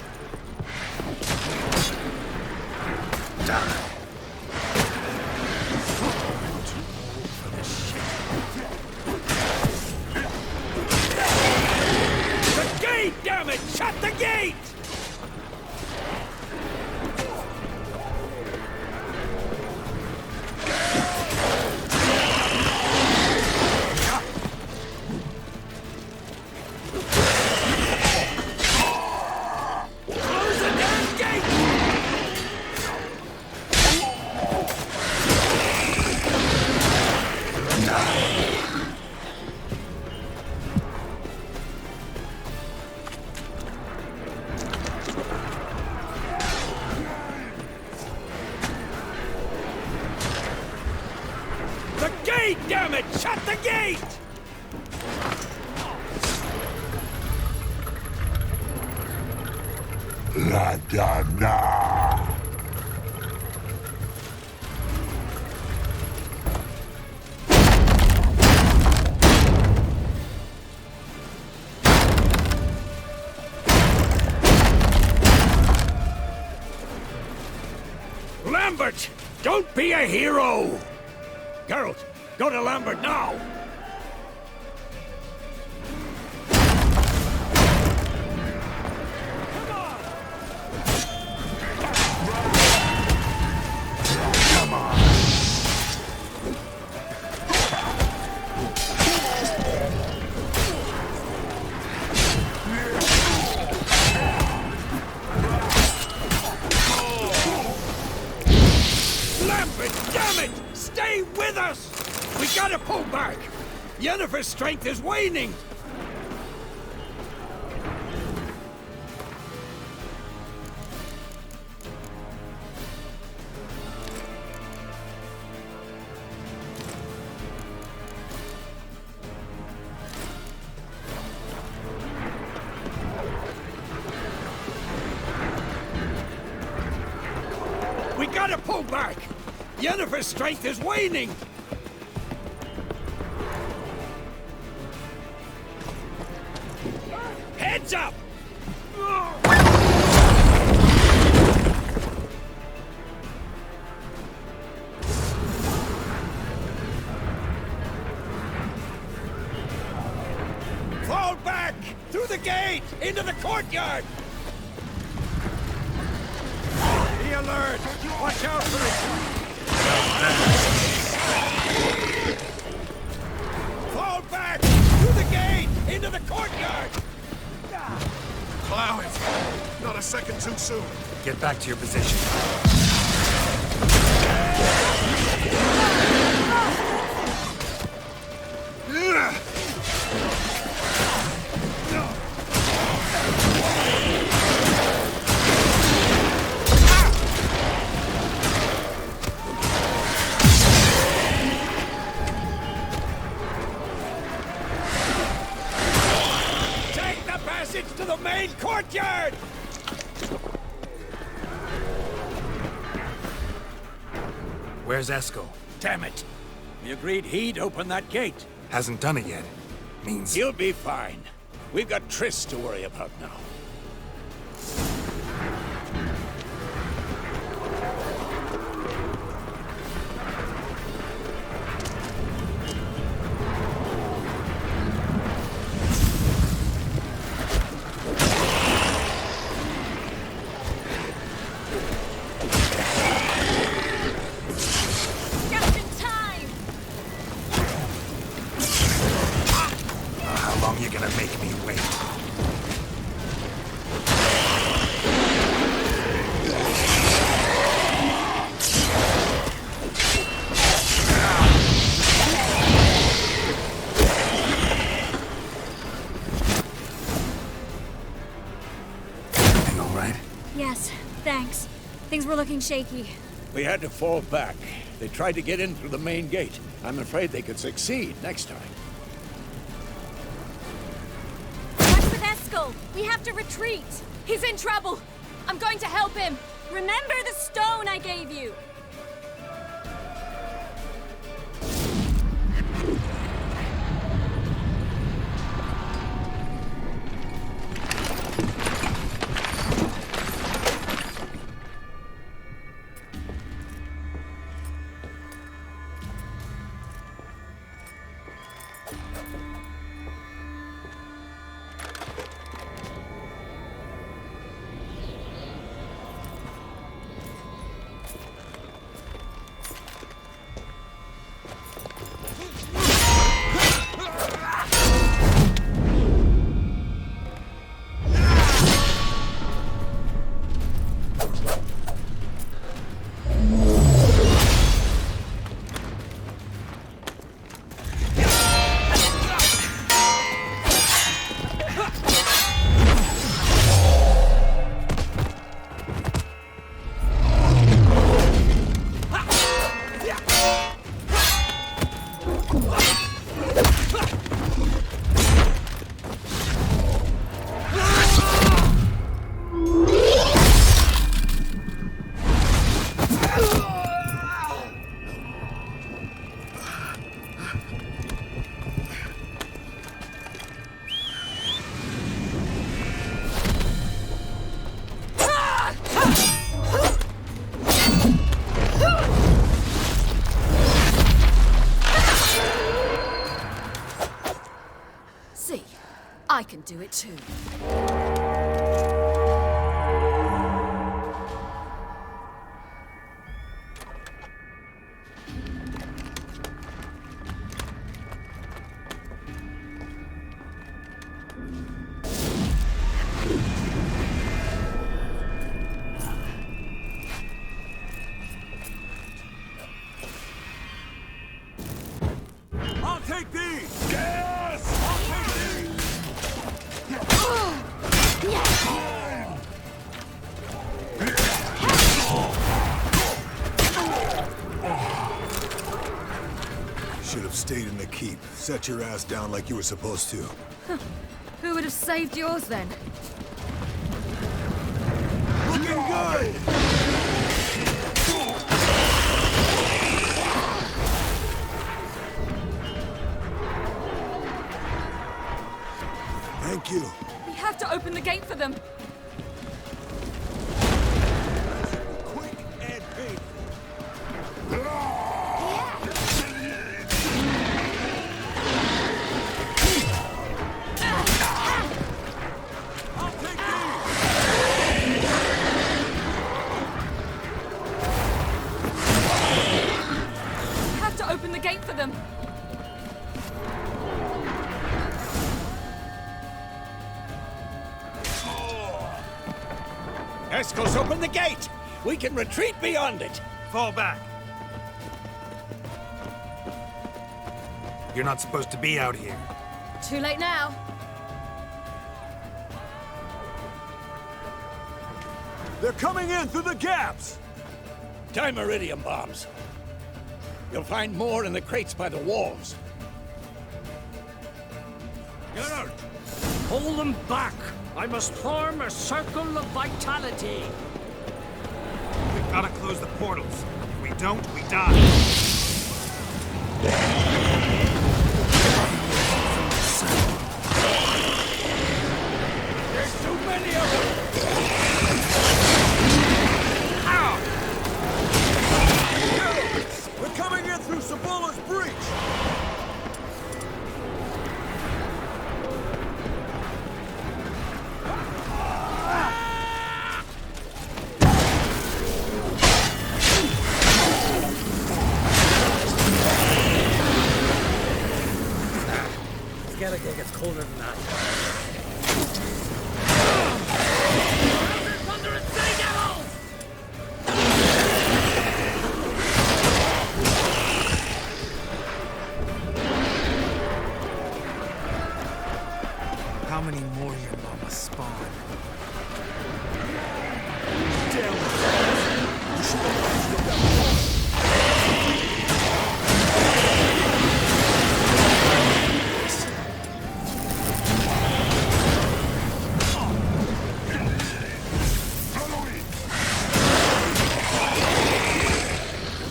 The gate, damn it! Shut the gate! Close the damn gate! The gate, damn it! Shut the gate! La Dana! Lambert! Don't be a hero! Geralt, go to Lambert now! Lambert, damn it! Stay with us! We gotta pull back! Yennefer's strength is waning! We gotta pull back! Yennefer's strength is waning! Heads up! Fall back! Through the gate! Into the courtyard! Be alert! Watch out for it! Fall back! Through the gate! Into the courtyard! Plow it! Not a second too soon. Get back to your position. Take the passage to the main courtyard! Where's Esco? Damn it! We agreed he'd open that gate. Hasn't done it yet. Means... He'll be fine. We've got Triss to worry about now. Yes, thanks. Things were looking shaky. We had to fall back. They tried to get in through the main gate. I'm afraid they could succeed next time. What's with Eskel? We have to retreat. He's in trouble. I'm going to help him. Remember the stone I gave you. I can do it too. I'll take these! Yes! I'll take these! Should have stayed in the keep. Set your ass down like you were supposed to. Who would have saved yours then? Looking good! Thank you. We have to open the gate for them. Quick and painful. I'll take these! We have to open the gate for them. Eskel's open the gate! We can retreat beyond it! Fall back. You're not supposed to be out here. Too late now. They're coming in through the gaps! Time iridium bombs. You'll find more in the crates by the walls. Geralt! Hold them back! I must form a circle of vitality. We've got to close the portals. If we don't, we die. There's too many of them! We're coming in through Sabula's breach! Skellige gets colder than that. Thunder and Sea Devils! How many more your mama spawn?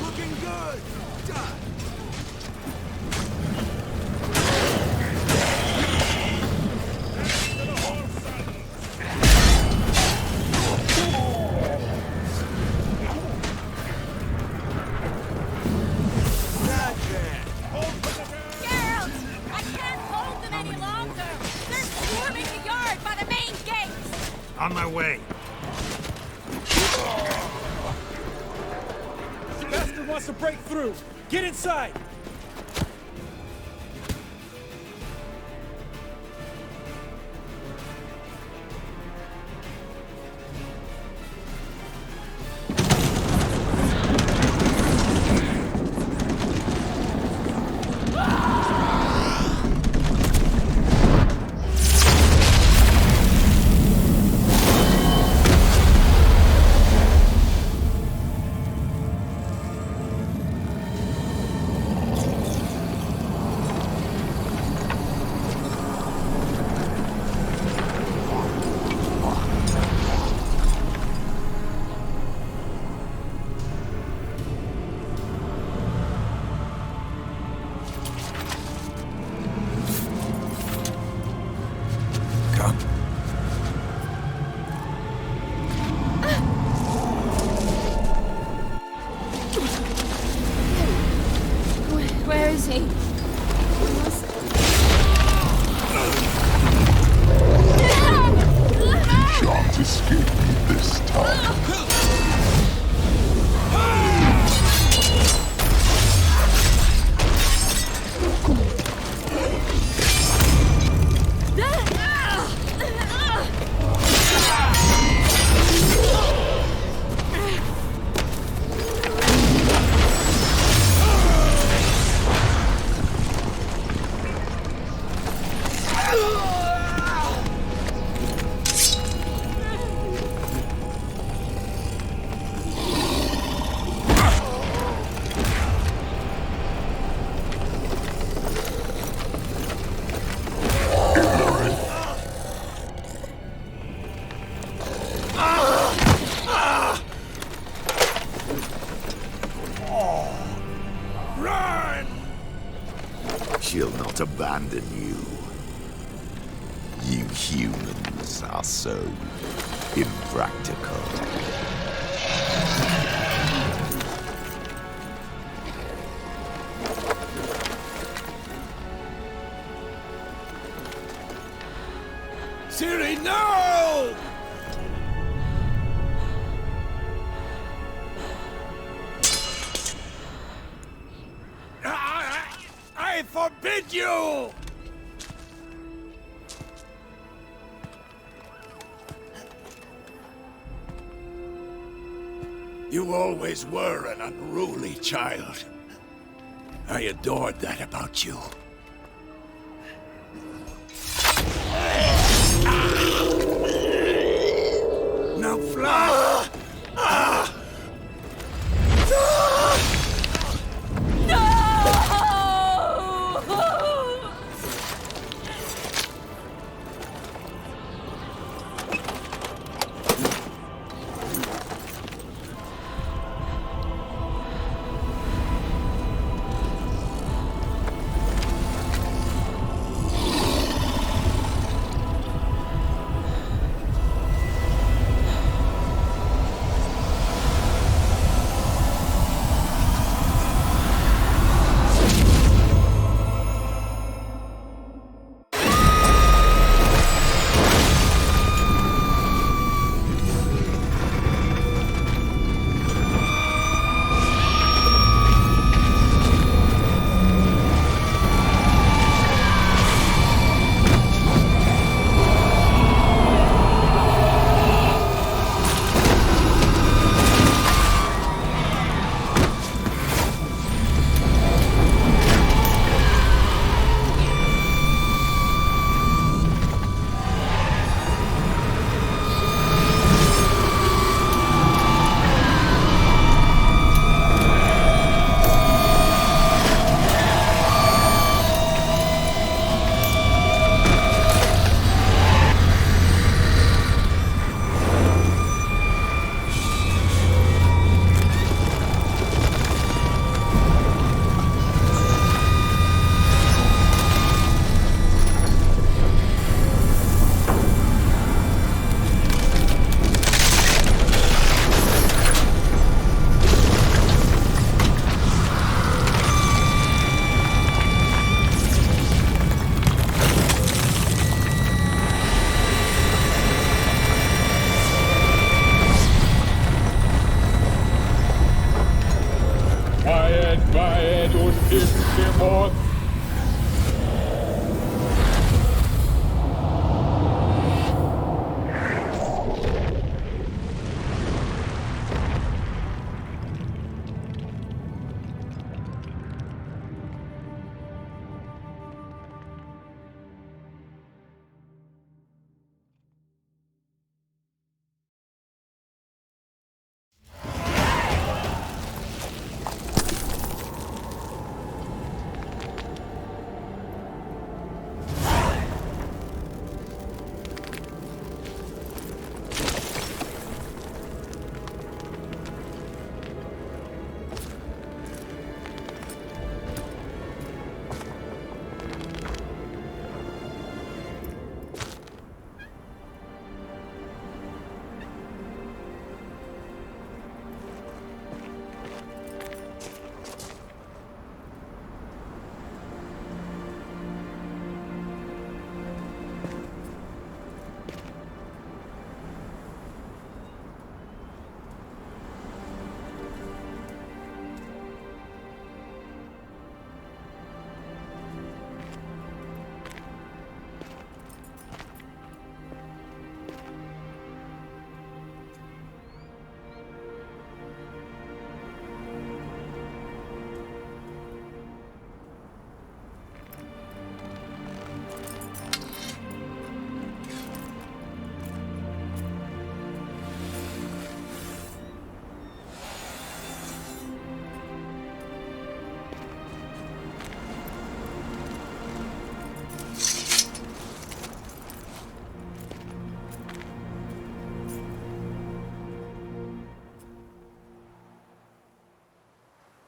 Looking good! Done! Geralt! I can't hold them any longer! They're swarming the yard by the main gate! On my way. Bastard wants to break through! Get inside! Where is he? Shan't escape me this time. She'll not abandon you. You humans are so impractical. Ciri, no! I forbid you! You always were an unruly child. I adored that about you. Now fly!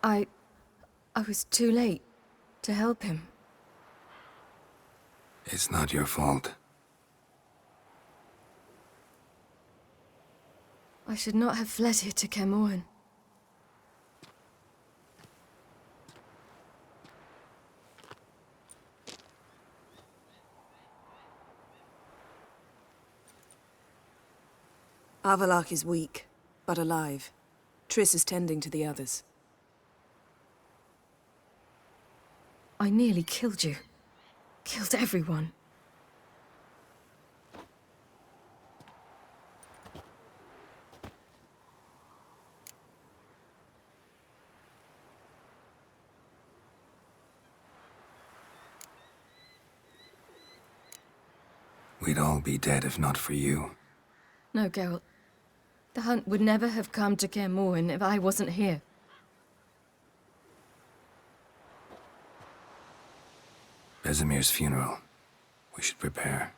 I was too late to help him. It's not your fault. I should not have fled here to Kaer Morhen. Avallac'h is weak, but alive. Triss is tending to the others. I nearly killed you. Killed everyone. We'd all be dead if not for you. No, Geralt. The hunt would never have come to Kaer Morhen if I wasn't here. Vesemir's funeral. We should prepare.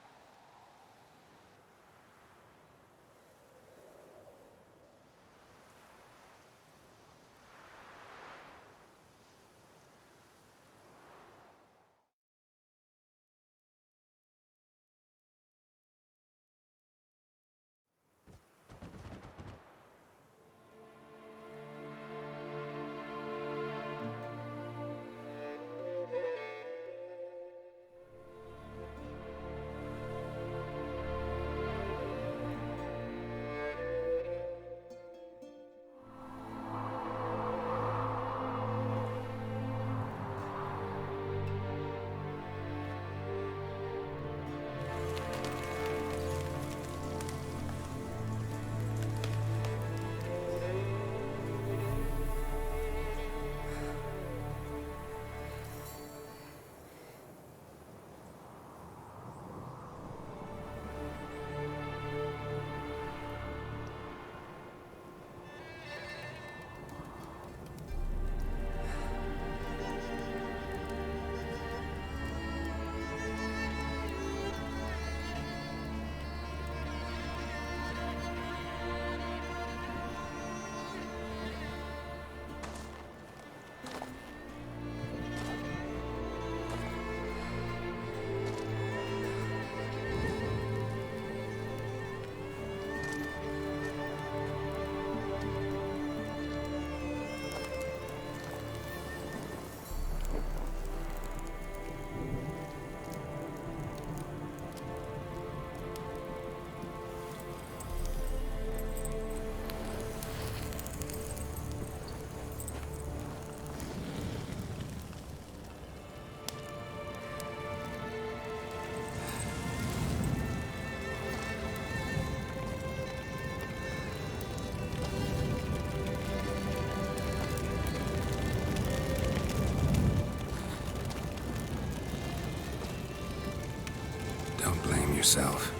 Don't blame yourself.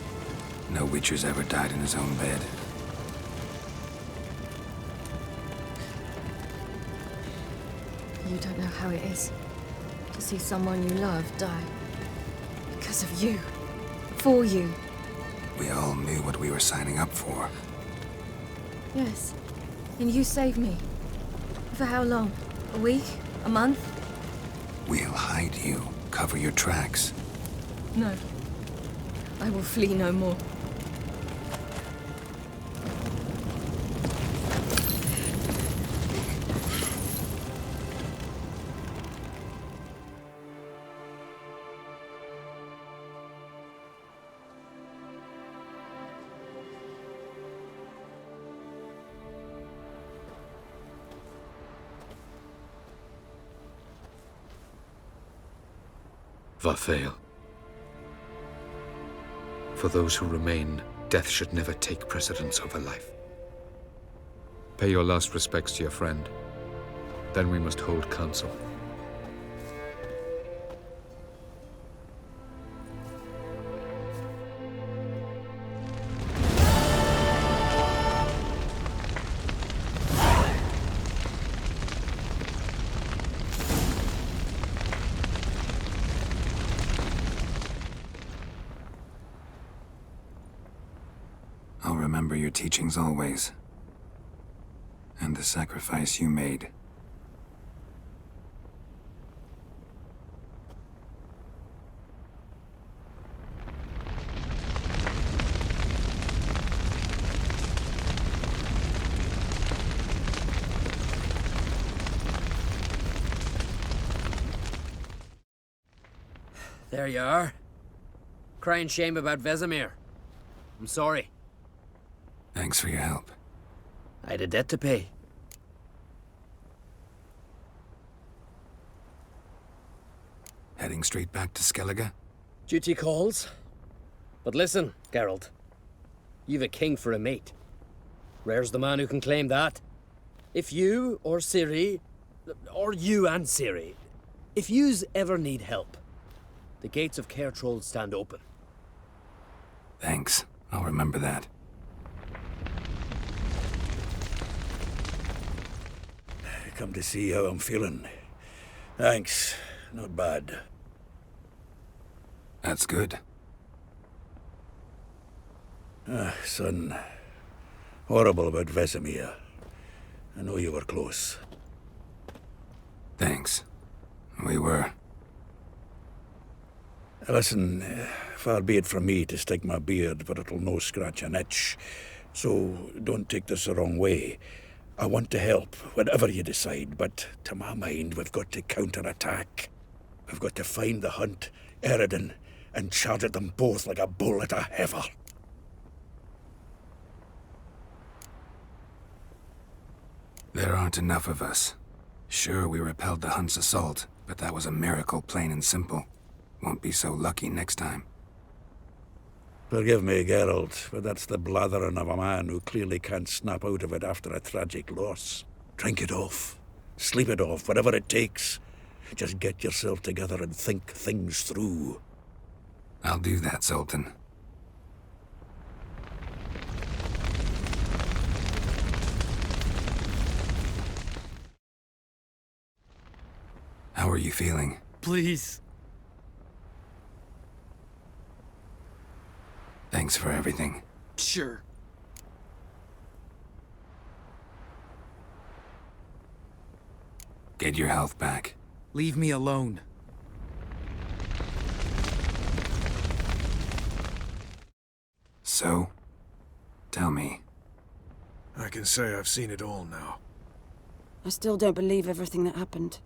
No Witcher's ever died in his own bed. You don't know how it is to see someone you love die. Because of you. For you. We all knew what we were signing up for. Yes. And you saved me. For how long? A week? A month? We'll hide you. Cover your tracks. No. I will flee no more. Varthael. For those who remain, death should never take precedence over life. Pay your last respects to your friend. Then we must hold council. I'll remember your teachings always. And the sacrifice you made. There you are. Crying shame about Vesemir. I'm sorry. Thanks for your help. I had a debt to pay. Heading straight back to Skellige? Duty calls. But listen, Geralt. You've a king for a mate. Rare's the man who can claim that. If you or Ciri, or you and Ciri, if yous ever need help, the gates of Caer Troll stand open. Thanks. I'll remember that. Come to see how I'm feeling. Thanks. Not bad. That's good. Son. Horrible about Vesemir. I know you were close. Thanks. We were. Listen, far be it from me to stick my beard, but it'll no scratch an itch. So don't take this the wrong way. I want to help, whatever you decide, but to my mind, we've got to counterattack. We've got to find the Hunt, Eredin, and charge at them both like a bull at a heifer. There aren't enough of us. Sure, we repelled the Hunt's assault, but that was a miracle, plain and simple. Won't be so lucky next time. Forgive me, Geralt, but that's the blathering of a man who clearly can't snap out of it after a tragic loss. Drink it off. Sleep it off, whatever it takes. Just get yourself together and think things through. I'll do that, Zoltan. How are you feeling? Please. Thanks for everything. Sure. Get your health back. Leave me alone. So? Tell me. I can say I've seen it all now. I still don't believe everything that happened.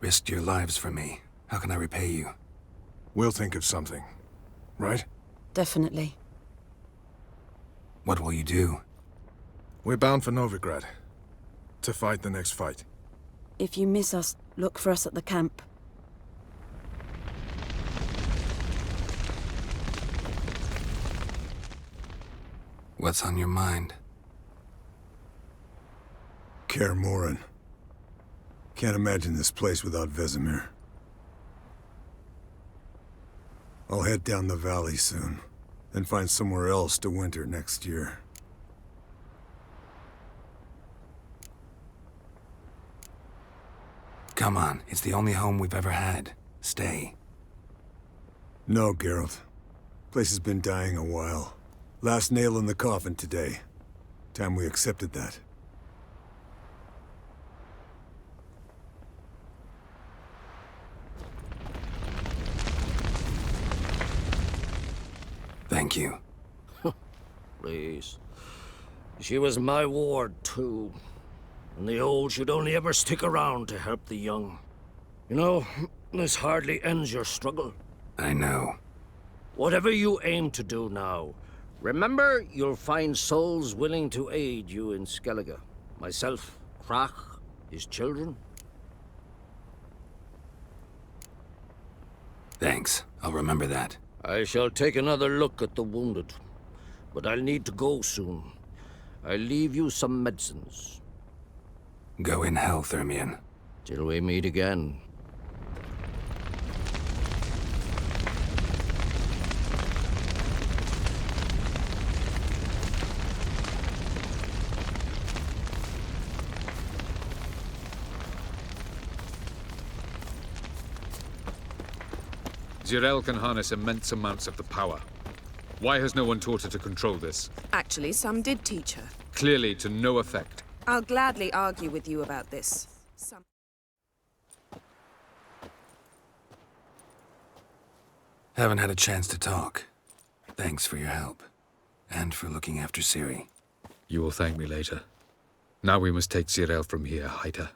Risked your lives for me. How can I repay you? We'll think of something. Right? Definitely. What will you do? We're bound for Novigrad. To fight the next fight. If you miss us, look for us at the camp. What's on your mind? Kaer Morhen. Can't imagine this place without Vesemir. I'll head down the valley soon, then find somewhere else to winter next year. Come on, it's the only home we've ever had. Stay. No, Geralt. Place has been dying a while. Last nail in the coffin today. Time we accepted that. Thank you. Please. She was my ward, too. And the old should only ever stick around to help the young. You know, this hardly ends your struggle. I know. Whatever you aim to do now, remember you'll find souls willing to aid you in Skellige. Myself, Crach, his children. Thanks. I'll remember that. I shall take another look at the wounded. But I'll need to go soon. I'll leave you some medicines. Go in hell, Thermion. Till we meet again. Zirael can harness immense amounts of the power. Why has no one taught her to control this? Actually, some did teach her. Clearly to no effect. I'll gladly argue with you about this. Haven't had a chance to talk. Thanks for your help. And for looking after Ciri. You will thank me later. Now we must take Zirael from here, hide her.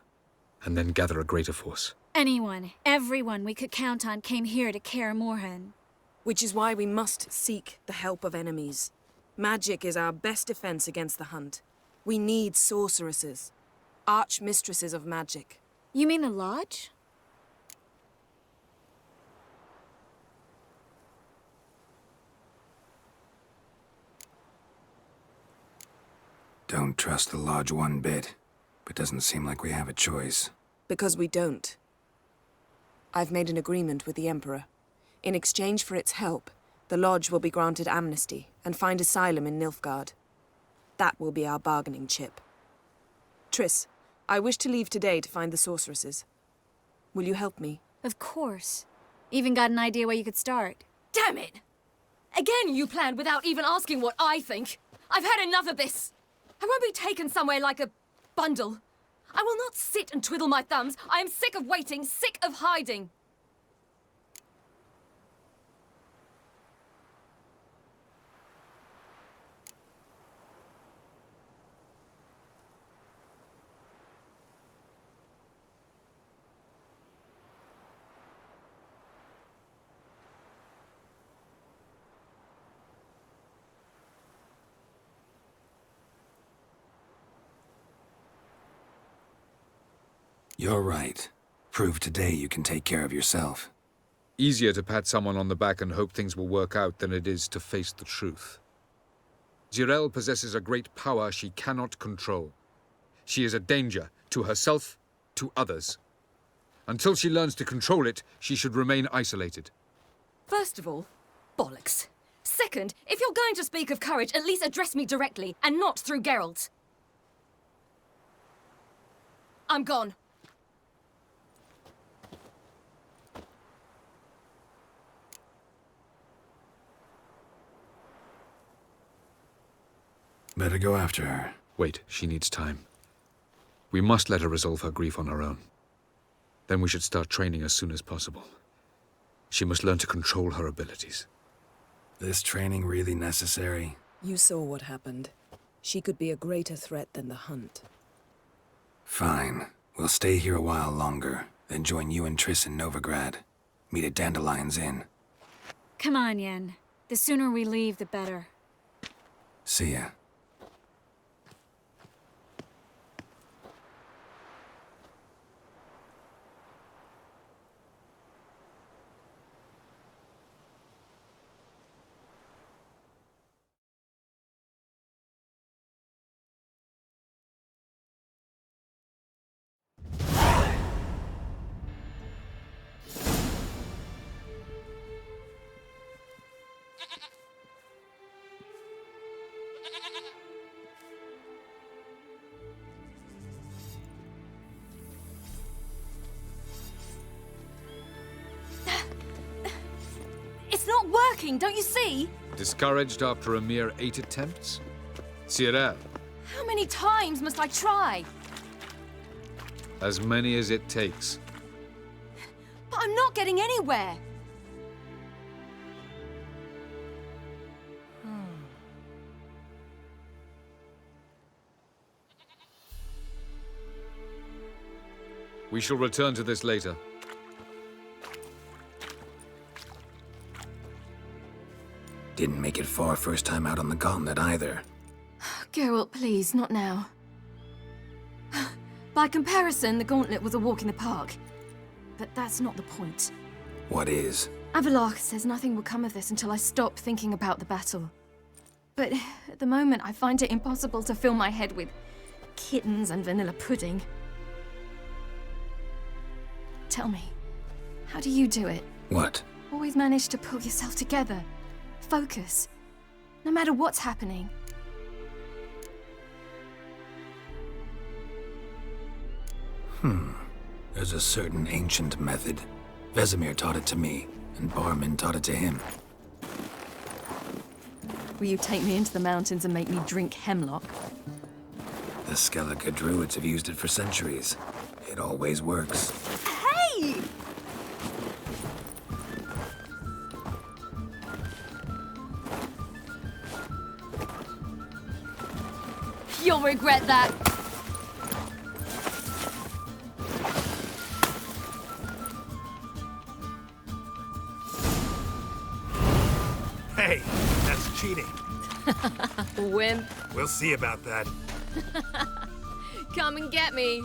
and then gather a greater force. Anyone, everyone we could count on came here to Kaer Morhen. Which is why we must seek the help of enemies. Magic is our best defense against the Hunt. We need sorceresses. Archmistresses of magic. You mean the Lodge? Don't trust the Lodge one bit, but doesn't seem like we have a choice. Because we don't. I've made an agreement with the Emperor. In exchange for its help, the Lodge will be granted amnesty and find asylum in Nilfgaard. That will be our bargaining chip. Triss, I wish to leave today to find the sorceresses. Will you help me? Of course. Even got an idea where you could start. Damn it! Again you planned without even asking what I think. I've had enough of this. I won't be taken somewhere like a bundle. I will not sit and twiddle my thumbs. I am sick of waiting, sick of hiding. You're right. Prove today you can take care of yourself. Easier to pat someone on the back and hope things will work out than it is to face the truth. Zyrel possesses a great power she cannot control. She is a danger to herself, to others. Until she learns to control it, she should remain isolated. First of all, bollocks. Second, if you're going to speak of courage, at least address me directly, and not through Geralt. I'm gone. Better go after her. Wait, she needs time. We must let her resolve her grief on her own. Then we should start training as soon as possible. She must learn to control her abilities. This training really necessary? You saw what happened. She could be a greater threat than the Hunt. Fine. We'll stay here a while longer, then join you and Triss in Novigrad. Meet at Dandelion's Inn. Come on, Yen. The sooner we leave, the better. See ya. It's not working, don't you see? Discouraged after a mere 8 attempts? Zyrel, How many times must I try? as many as it takes. But I'm not getting anywhere. We shall return to this later. Didn't make it far first time out on the gauntlet either. Geralt, please, not now. By comparison, the gauntlet was a walk in the park. But that's not the point. What is? Avallac'h says nothing will come of this until I stop thinking about the battle. But at the moment, I find it impossible to fill my head with kittens and vanilla pudding. Tell me, how do you do it? What? Always manage to pull yourself together. Focus. No matter what's happening. There's a certain ancient method. Vesemir taught it to me, and Barman taught it to him. Will you take me into the mountains and make me drink hemlock? The Skellige druids have used it for centuries. It always works. Hey! You'll regret that. Hey, that's cheating. Wimp. We'll see about that. Come and get me.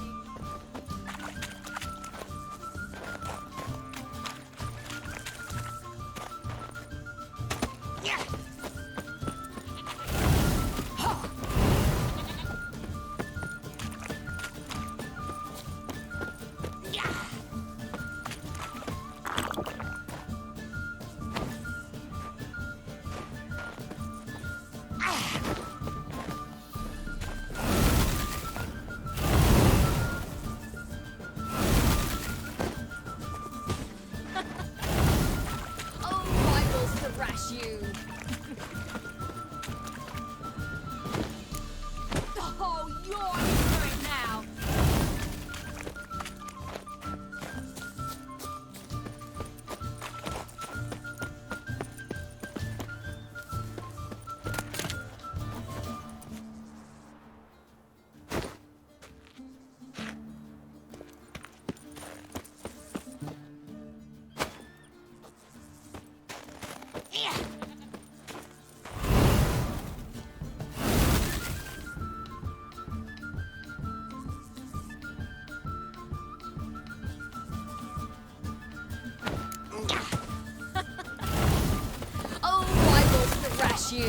You.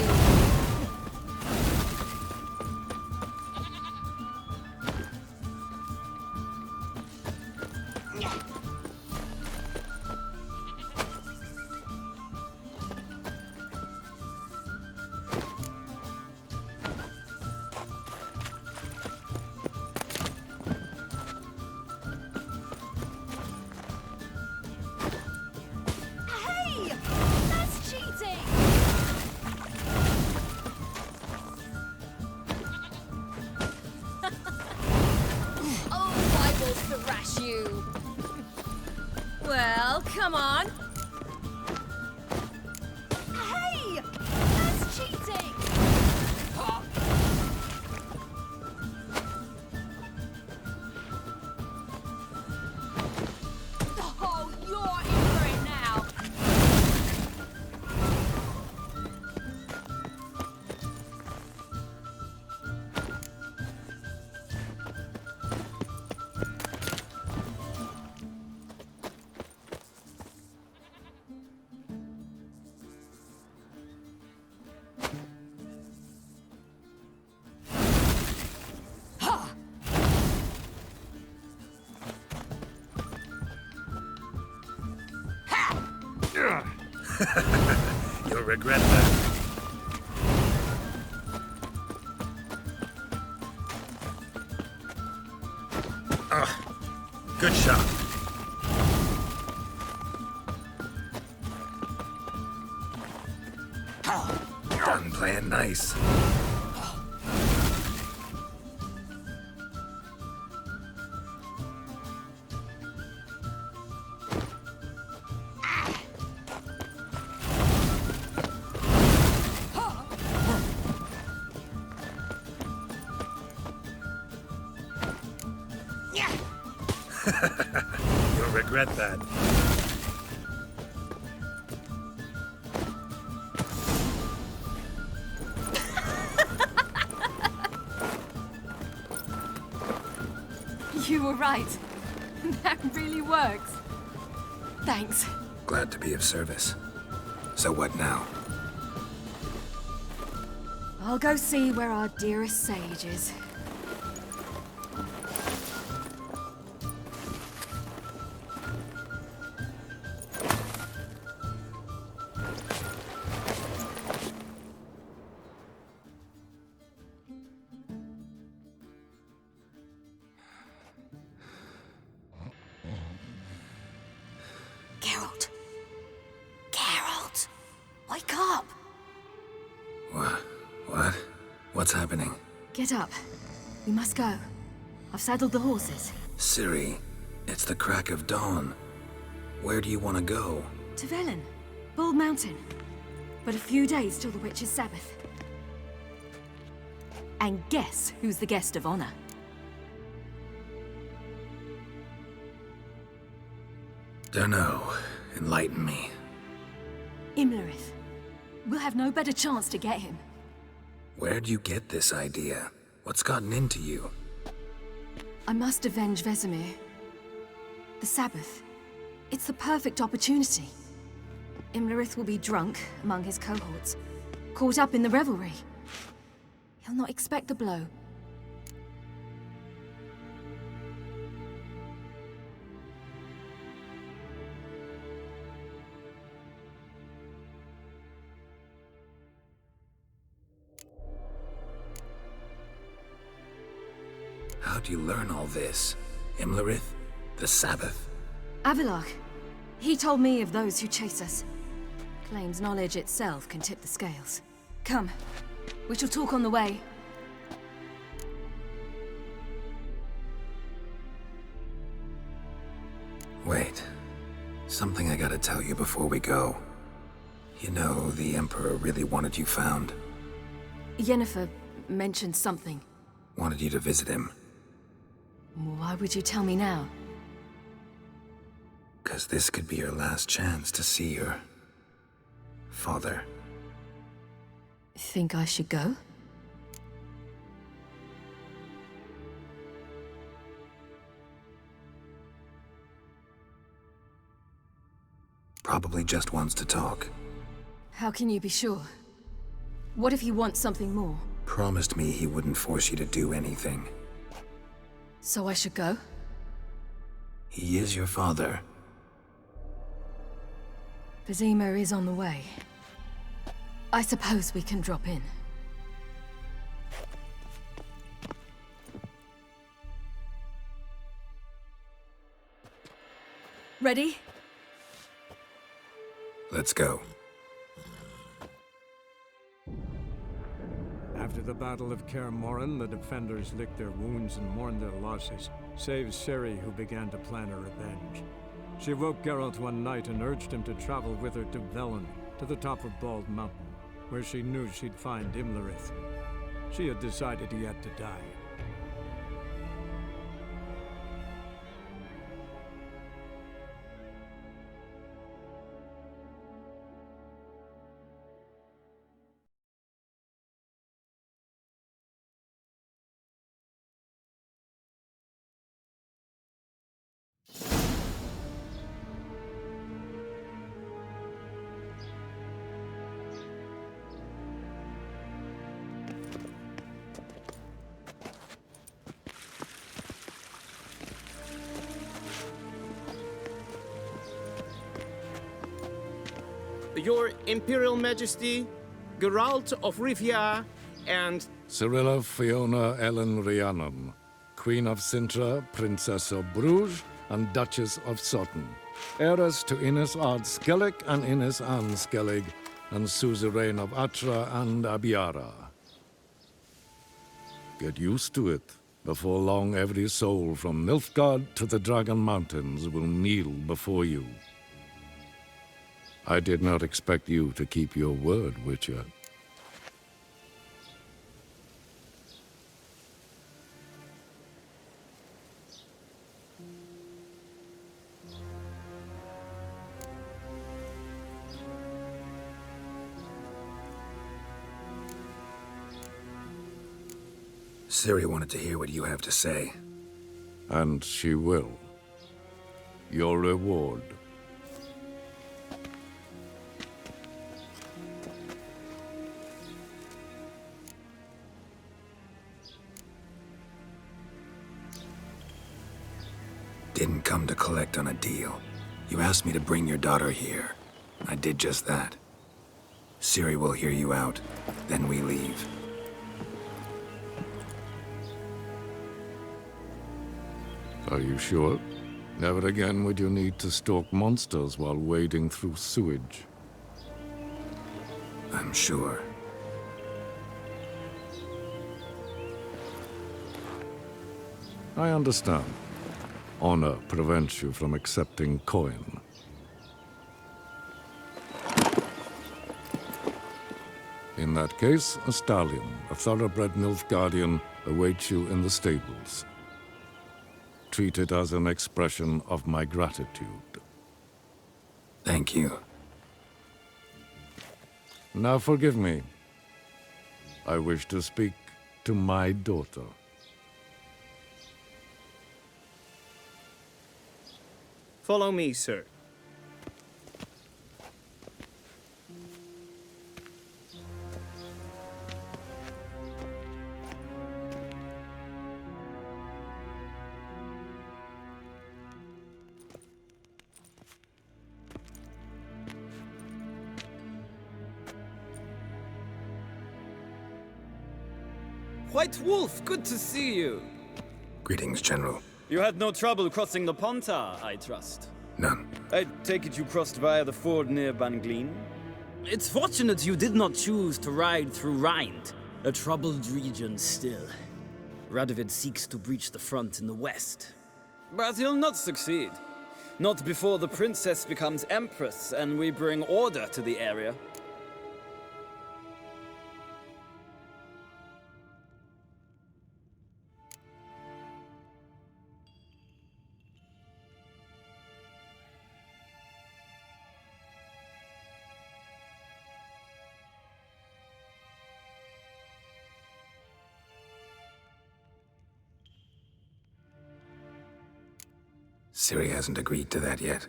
Hey! That's cheating! Thrash you. Well, come on. Hey! That's cheating! Oh, you're in for it now. You'll regret that. Good shot. Done playing nice. You'll regret that. You were right. That really works. Thanks. Glad to be of service. So what now? I'll go see where our dearest sage is. Geralt. Geralt. Wake up. What? What's happening? Get up. We must go. I've saddled the horses. Ciri, it's the crack of dawn. Where do you want to go? To Velen. Bald Mountain. But a few days till the Witch's Sabbath. And guess who's the guest of honor? Dunno. Enlighten me. Imlerith. we'll have no better chance to get him. Where'd you get this idea? What's gotten into you? I must avenge Vesemir. The Sabbath. It's the perfect opportunity. Imlerith will be drunk among his cohorts, caught up in the revelry. He'll not expect the blow. How'd you learn all this? Imlerith? The Sabbath? Avilark. He told me of those who chase us. Claims knowledge itself can tip the scales. Come. We shall talk on the way. Wait. Something I gotta tell you before we go. You know, the Emperor really wanted you found. Yennefer mentioned something. Wanted you to visit him. Why would you tell me now? 'Cause this could be your last chance to see your father. Think I should go? Probably just wants to talk. How can you be sure? What if he wants something more? Promised me he wouldn't force you to do anything. So I should go? He is your father. Vesemir is on the way. I suppose we can drop in. Ready? Let's go. After the Battle of Kaer Morhen, the defenders licked their wounds and mourned their losses, save Ciri, who began to plan her revenge. She woke Geralt one night and urged him to travel with her to Velen, to the top of Bald Mountain, where she knew she'd find Imlerith. She had decided he had to die. Your Imperial Majesty, Geralt of Rivia, and... Cirilla Fiona Ellen Rhiannon, Queen of Sintra, Princess of Bruges, and Duchess of Sutton. Heiress to Innes Ard Skellig and Innes Anne Skellig, and suzerain of Atra and Abiara. Get used to it. Before long, every soul from Nilfgaard to the Dragon Mountains will kneel before you. I did not expect you to keep your word, Witcher. Ciri wanted to hear what you have to say. And she will. Your reward. Didn't come to collect on a deal. You asked me to bring your daughter here. I did just that. Ciri will hear you out, then we leave. Are you sure? Never again would you need to stalk monsters while wading through sewage. I'm sure. I understand. Honor prevents you from accepting coin. In that case, a stallion, a thoroughbred Nilfgaardian, awaits you in the stables. Treat it as an expression of my gratitude. Thank you. Now forgive me. I wish to speak to my daughter. Follow me, sir. White Wolf, good to see you. Greetings, General. You had no trouble crossing the Pontar, I trust. None. I take it you crossed via the ford near Banglin? It's fortunate you did not choose to ride through Rind, a troubled region still. Radovid seeks to breach the front in the west. But he'll not succeed. Not before the princess becomes empress and we bring order to the area. Ciri hasn't agreed to that yet.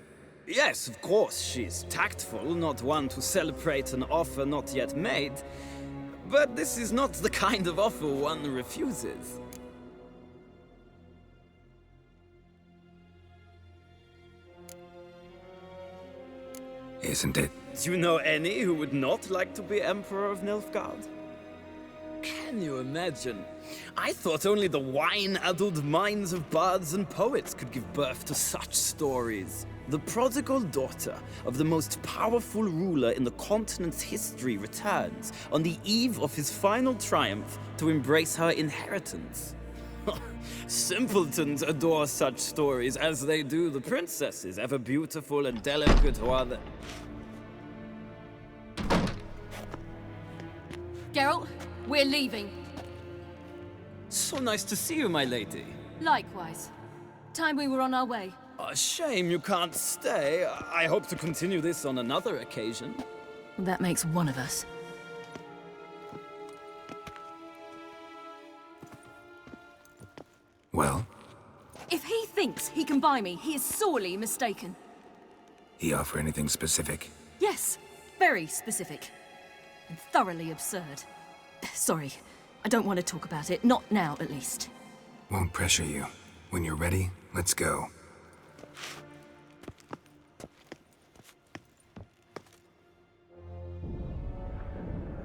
Yes, of course, she's tactful, not one to celebrate an offer not yet made. But this is not the kind of offer one refuses. Isn't it? Do you know any who would not like to be Emperor of Nilfgaard? Can you imagine? I thought only the wine-addled minds of bards and poets could give birth to such stories. The prodigal daughter of the most powerful ruler in the continent's history returns on the eve of his final triumph to embrace her inheritance. Simpletons adore such stories as they do the princesses, ever beautiful and delicate while the... Geralt, we're leaving. So nice to see you, my lady. Likewise. Time we were on our way. A shame you can't stay. I hope to continue this on another occasion. That makes one of us. Well? If he thinks he can buy me, he is sorely mistaken. He offer anything specific? Yes, very specific. And thoroughly absurd. Sorry, I don't want to talk about it. Not now, at least. Won't pressure you. When you're ready, let's go.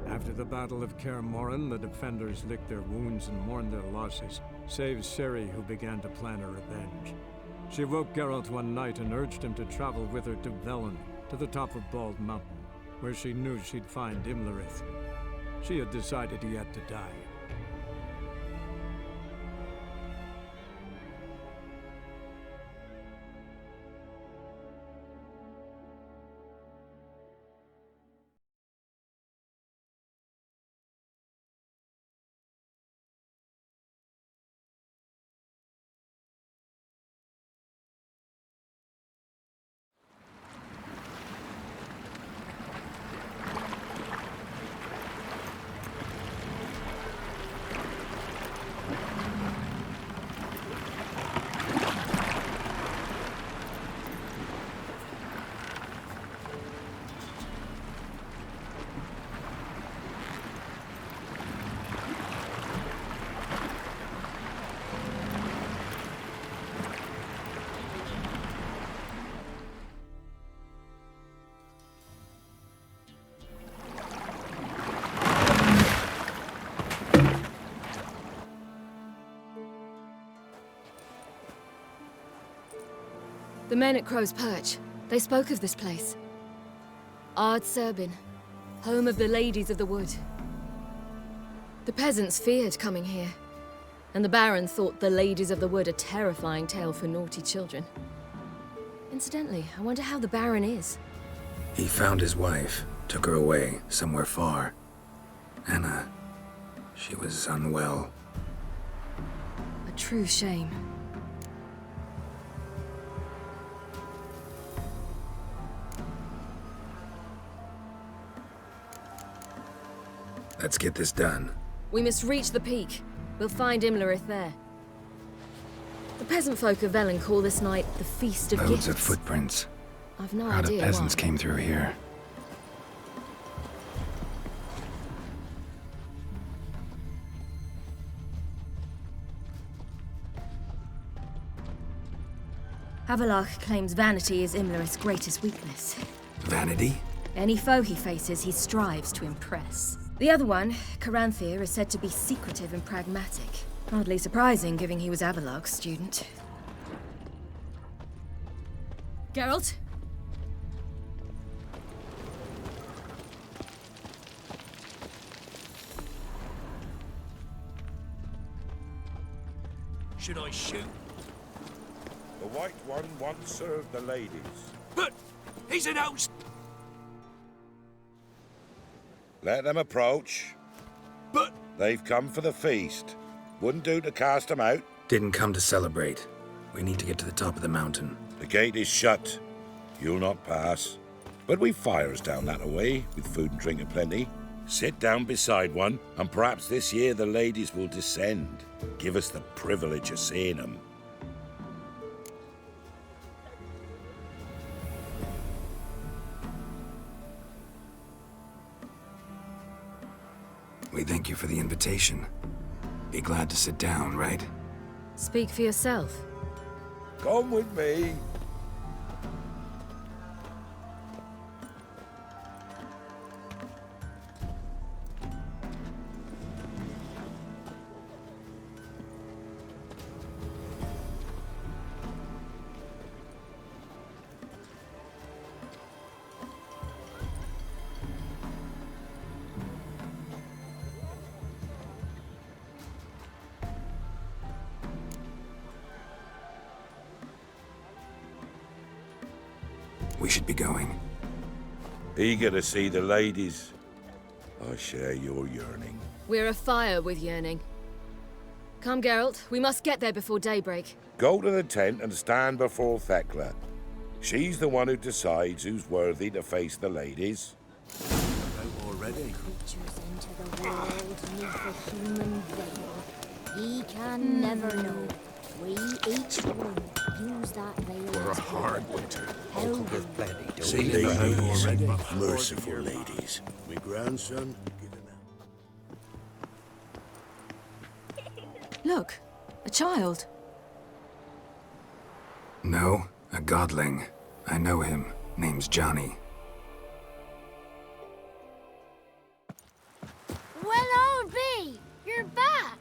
After the Battle of Kaer Morhen, the defenders licked their wounds and mourned their losses, save Ciri, who began to plan her revenge. She woke Geralt one night and urged him to travel with her to Velen, to the top of Bald Mountain, where she knew she'd find Imlerith. She had decided he had to die. The men at Crow's Perch, they spoke of this place. Ard Serbin, home of the Ladies of the Wood. The peasants feared coming here, and the Baron thought the Ladies of the Wood a terrifying tale for naughty children. Incidentally, I wonder how the Baron is. He found his wife, took her away, somewhere far. Anna, she was unwell. A true shame. Let's get this done. We must reach the peak. We'll find Imlerith there. The peasant folk of Velen call this night the Feast of Loads Gifts. of footprints. I've no Crowd of idea peasants why. came through here. Havelach claims vanity is Imlerith's greatest weakness. Vanity? Any foe he faces, he strives to impress. The other one, Caranthir, is said to be secretive and pragmatic. Hardly surprising, given he was Avalok's student. Geralt? Should I shoot? The White One once served the ladies. But he's an host. Let them approach. But they've come for the feast. Wouldn't do to cast them out. Didn't come to celebrate. We need to get to the top of the mountain. The gate is shut. You'll not pass. But we've fires down that way, with food and drink aplenty. Sit down beside one, and perhaps this year the ladies will descend. Give us the privilege of seeing them. We thank you for the invitation. Be glad to sit down, right? Speak for yourself. Come with me. We should be going. Eager to see the ladies. I share your yearning. We're afire with yearning. Come, Geralt. We must get there before daybreak. Go to the tent and stand before Thekla. She's the one who decides who's worthy to face the ladies. Already. Creatures into the world neath a human veil. He can never know. We each one use that veil. For a hard winter. There's plenty. See ladies, merciful ladies. My grandson. Look, a child. No, a godling. I know him. Name's Johnny. Well, old B, you're back.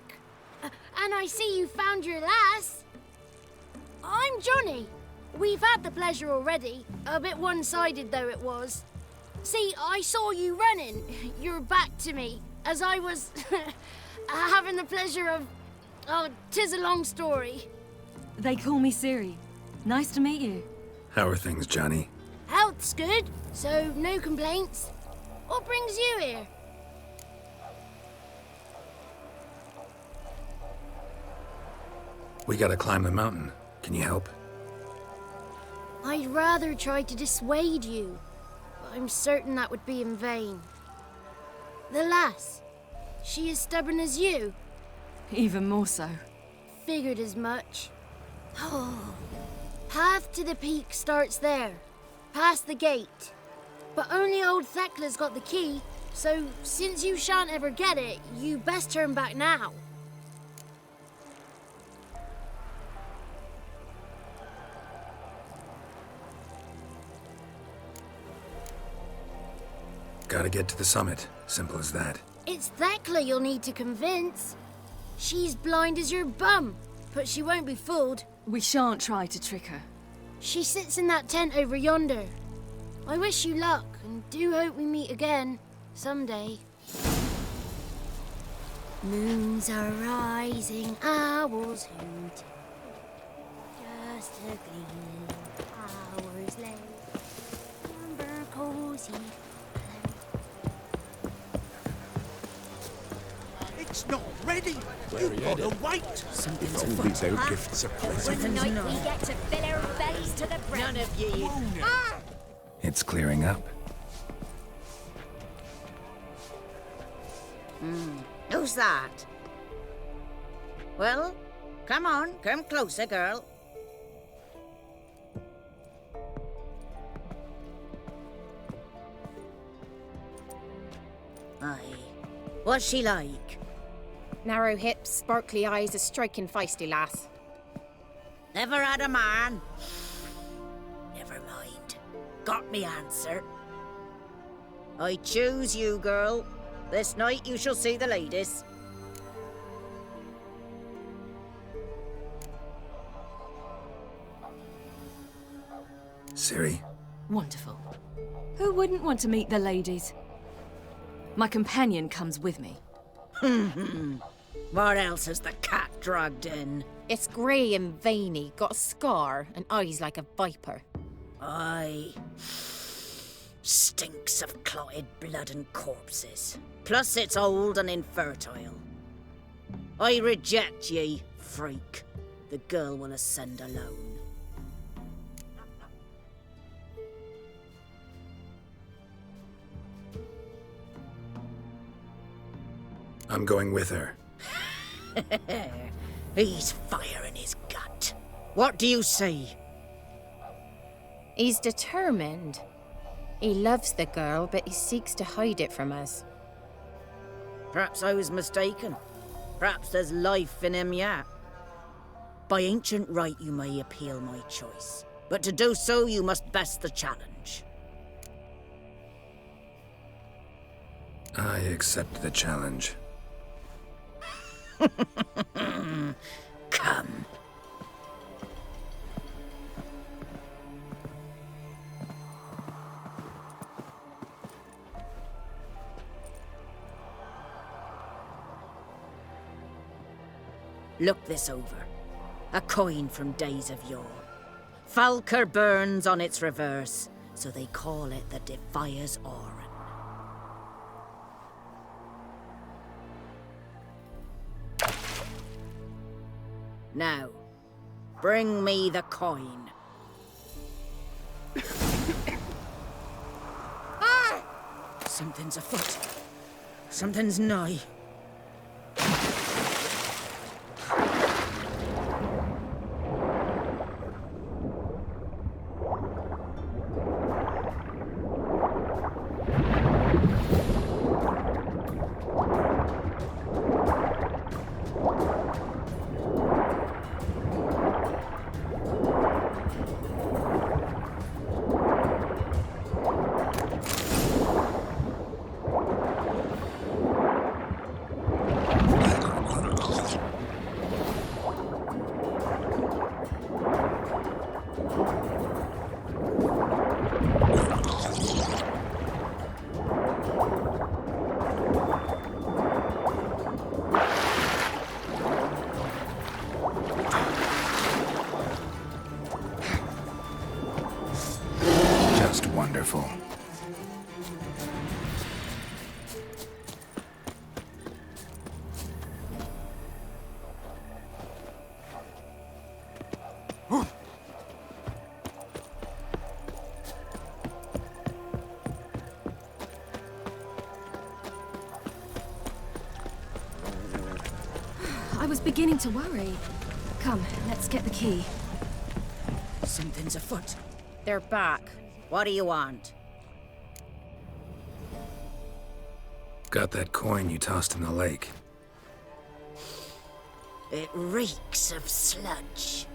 And I see you found your lass. I'm Johnny. We've had the pleasure already. A bit one-sided though it was. See, I saw you running. Your back to me. As I was having the pleasure of... Oh, 'tis a long story. They call me Ciri. Nice to meet you. How are things, Johnny? Health's good, so no complaints. What brings you here? We gotta climb the mountain. Can you help? I'd rather try to dissuade you, but I'm certain that would be in vain. The lass, she as stubborn as you? Even more so. Figured as much. Oh. Path to the peak starts there, past the gate. But only old Thekla's got the key, so since you shan't ever get it, you best turn back now. Gotta get to the summit. Simple as that. It's Thekla you'll need to convince. She's blind as your bum, but she won't be fooled. We shan't try to trick her. She sits in that tent over yonder. I wish you luck, and do hope we meet again, someday. Moons are rising, owls hoot. Just a gleam, hours late. Number cozy. It's not ready. You've got to wait. If only their gifts are present. Tonight we get to fill our bellies to the brim. None of ye. It's clearing up. Who's that? Well, come on, come closer, girl. Aye. What's she like? Narrow hips, sparkly eyes, a striking feisty lass. Never had a man. Never mind. Got me answer. I choose you, girl. This night you shall see the ladies. Ciri? Wonderful. Who wouldn't want to meet the ladies? My companion comes with me. What else has the cat dragged in? It's grey and veiny, got a scar, and eyes like a viper. Aye. Stinks of clotted blood and corpses. Plus it's old and infertile. I reject ye, freak. The girl will ascend alone. I'm going with her. He's fire in his gut. What do you say? He's determined. He loves the girl, but he seeks to hide it from us. Perhaps I was mistaken. Perhaps there's life in him yet. By ancient right you may appeal my choice, but to do so you must best the challenge. I accept the challenge. Come. Look this over. A coin from days of yore. Falker burns on its reverse, so they call it the Defier's Oran. Now, bring me the coin. Something's afoot. Something's nigh. Wonderful. I was beginning to worry. Come, let's get the key. Something's afoot. They're back. What do you want? Got that coin you tossed in the lake. It reeks of sludge.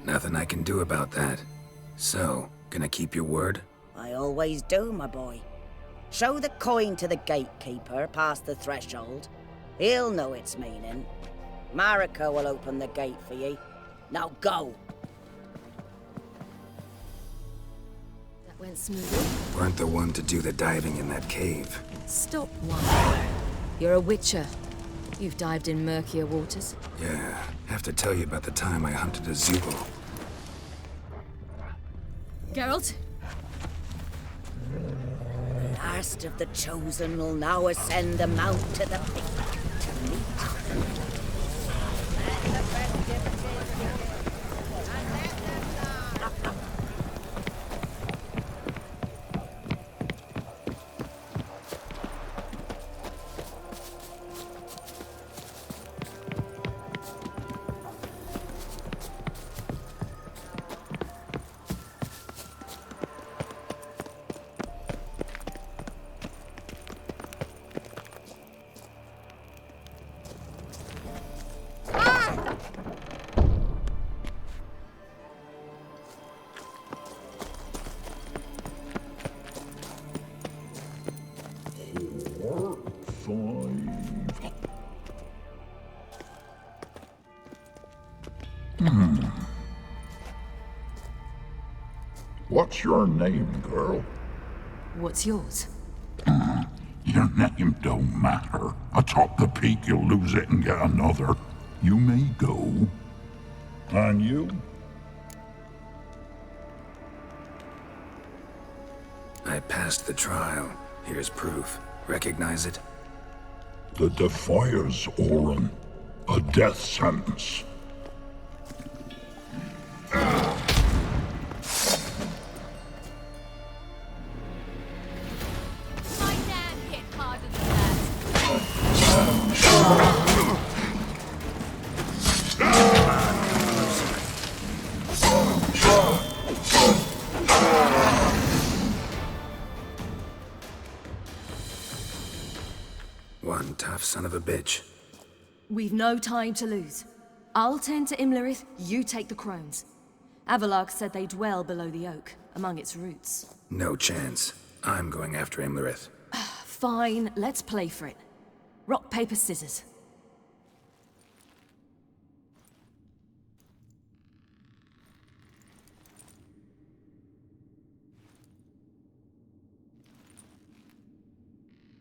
Nothing I can do about that. So, gonna keep your word? I always do, my boy. Show the coin to the gatekeeper past the threshold. He'll know its meaning. Marika will open the gate for ye. Now go! Went smoothly. Weren't the one to do the diving in that cave. Stop one. You're a witcher. You've dived in murkier waters. Yeah, have to tell you about the time I hunted a Zubul. Geralt? The last of the Chosen will now ascend the mount to the peak to meet What's your name, girl? What's yours? Your name don't matter. Atop the peak, you'll lose it and get another. You may go. And you? I passed the trial. Here's proof. Recognize it? The Defiers, Orin. A death sentence. My nan hit harder than that. One tough son of a bitch. We've no time to lose. I'll tend to Imlerith, you take the crones. Avalark said they dwell below the oak, among its roots. No chance. I'm going after Imlerith. Fine, let's play for it. Rock, paper, scissors.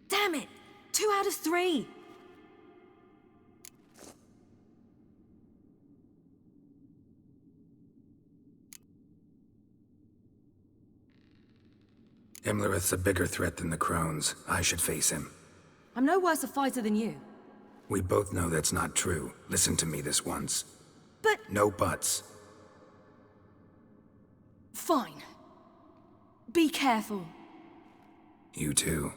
Damn it! 2 out of 3! Imlerith's a bigger threat than the crones. I should face him. I'm no worse a fighter than you. We both know that's not true. Listen to me this once. But... No buts. Fine. Be careful. You too.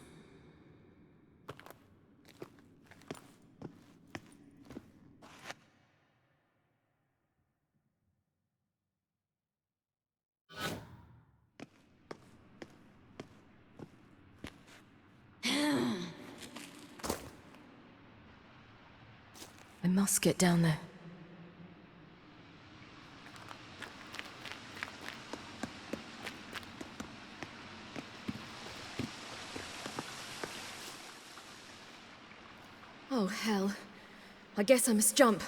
I must get down there. Oh, hell. I guess I must jump.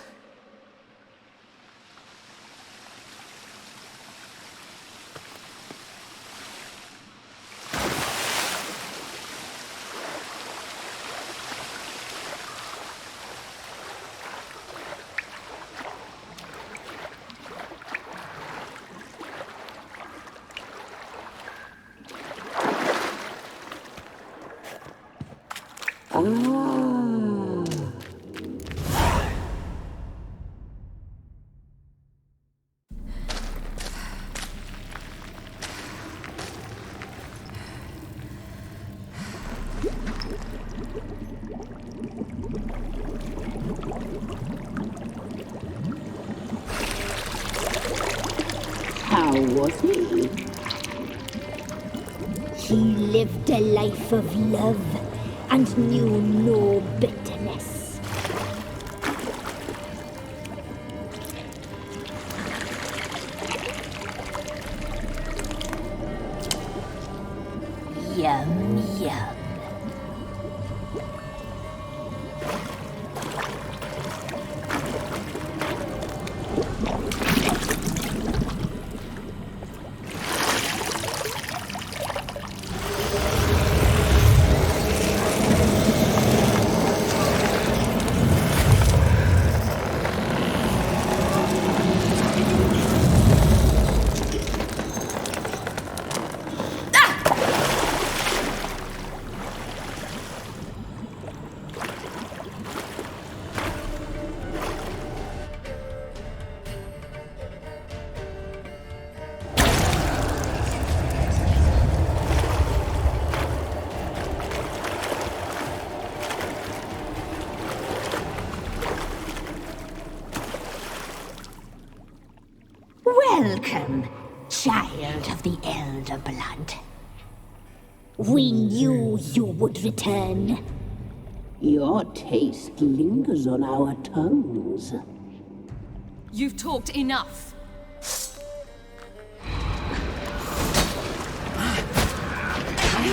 How was he? He lived a life of love and knew no bitterness. Yum, yum. Welcome, child of the Elder Blood. We knew you would return. Your taste lingers on our tongues. You've talked enough.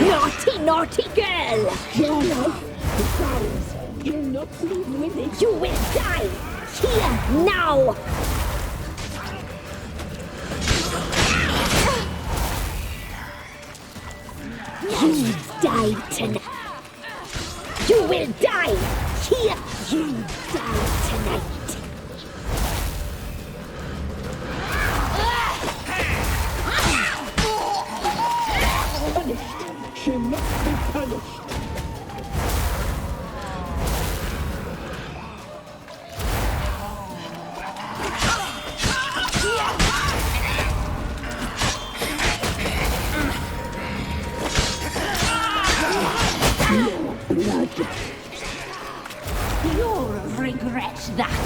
Naughty, naughty girl! Besides, you'll not live with it. You will die! Here, now! You die tonight. You will die! Here! You die tonight! Punished! She must be punished! Blood. You'll regret that.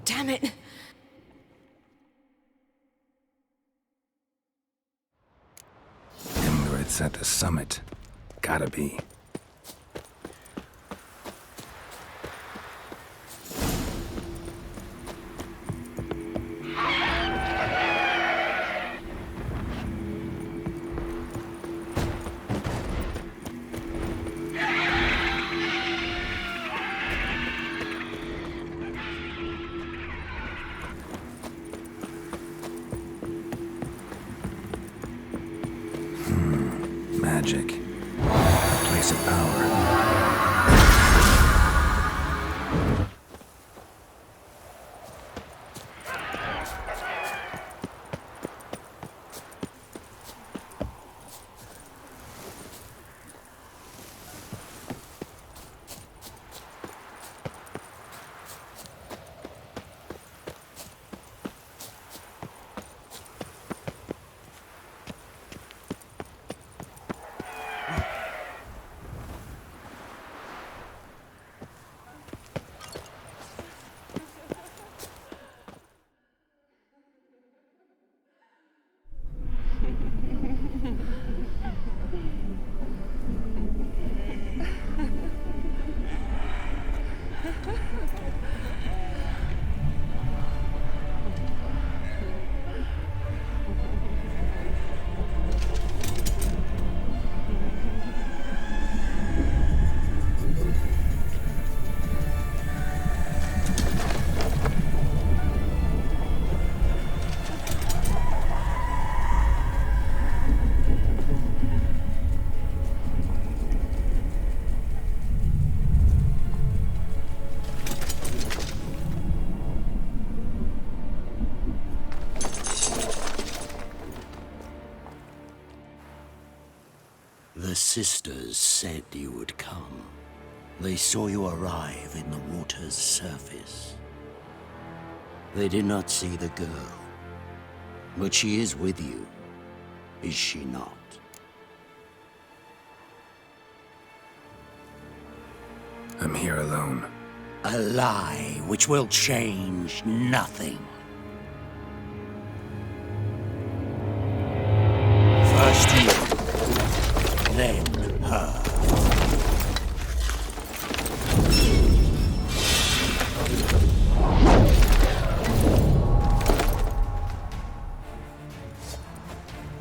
Damn it! Imlerith's at the summit. Gotta be. Magic. Place of power. The sisters said you would come. They saw you arrive in the water's surface. They did not see the girl. But she is with you, is she not? I'm here alone. A lie which will change nothing. First you, then her.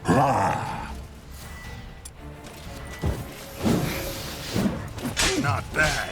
Ah! bad.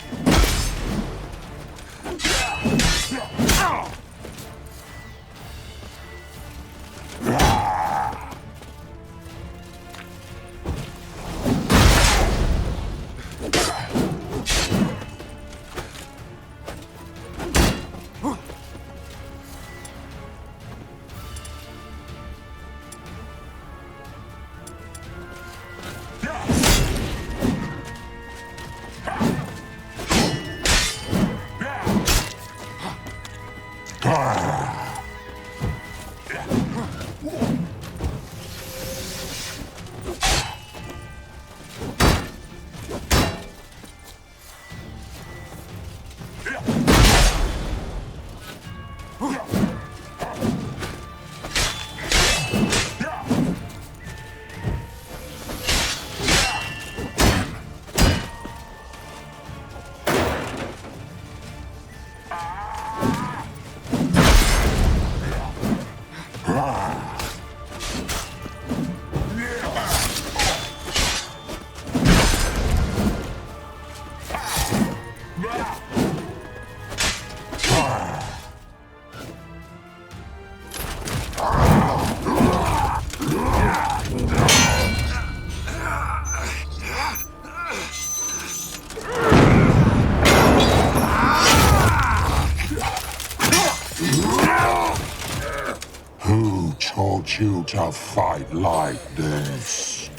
Who taught you to fight like this?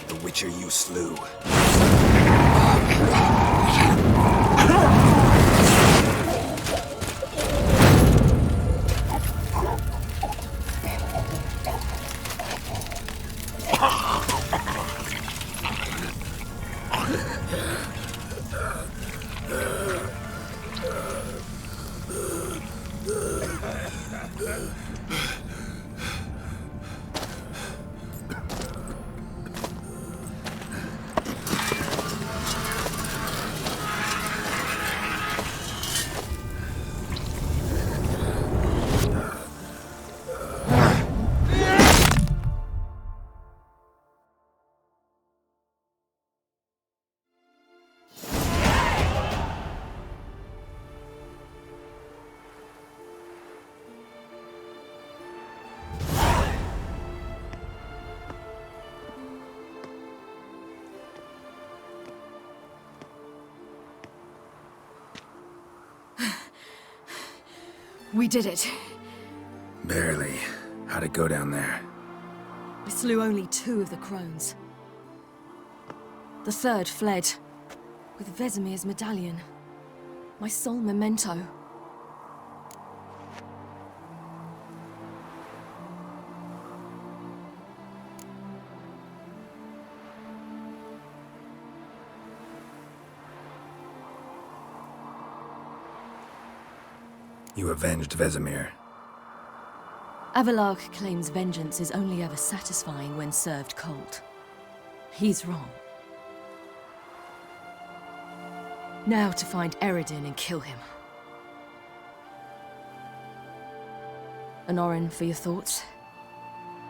The Witcher you slew. We did it. Barely. How'd it go down there? We slew only 2 of the crones. The 3rd fled, with Vesemir's medallion. My sole memento. You avenged Vesemir. Avelarg claims vengeance is only ever satisfying when served cold. He's wrong. Now to find Eredin and kill him. Honorin, for your thoughts?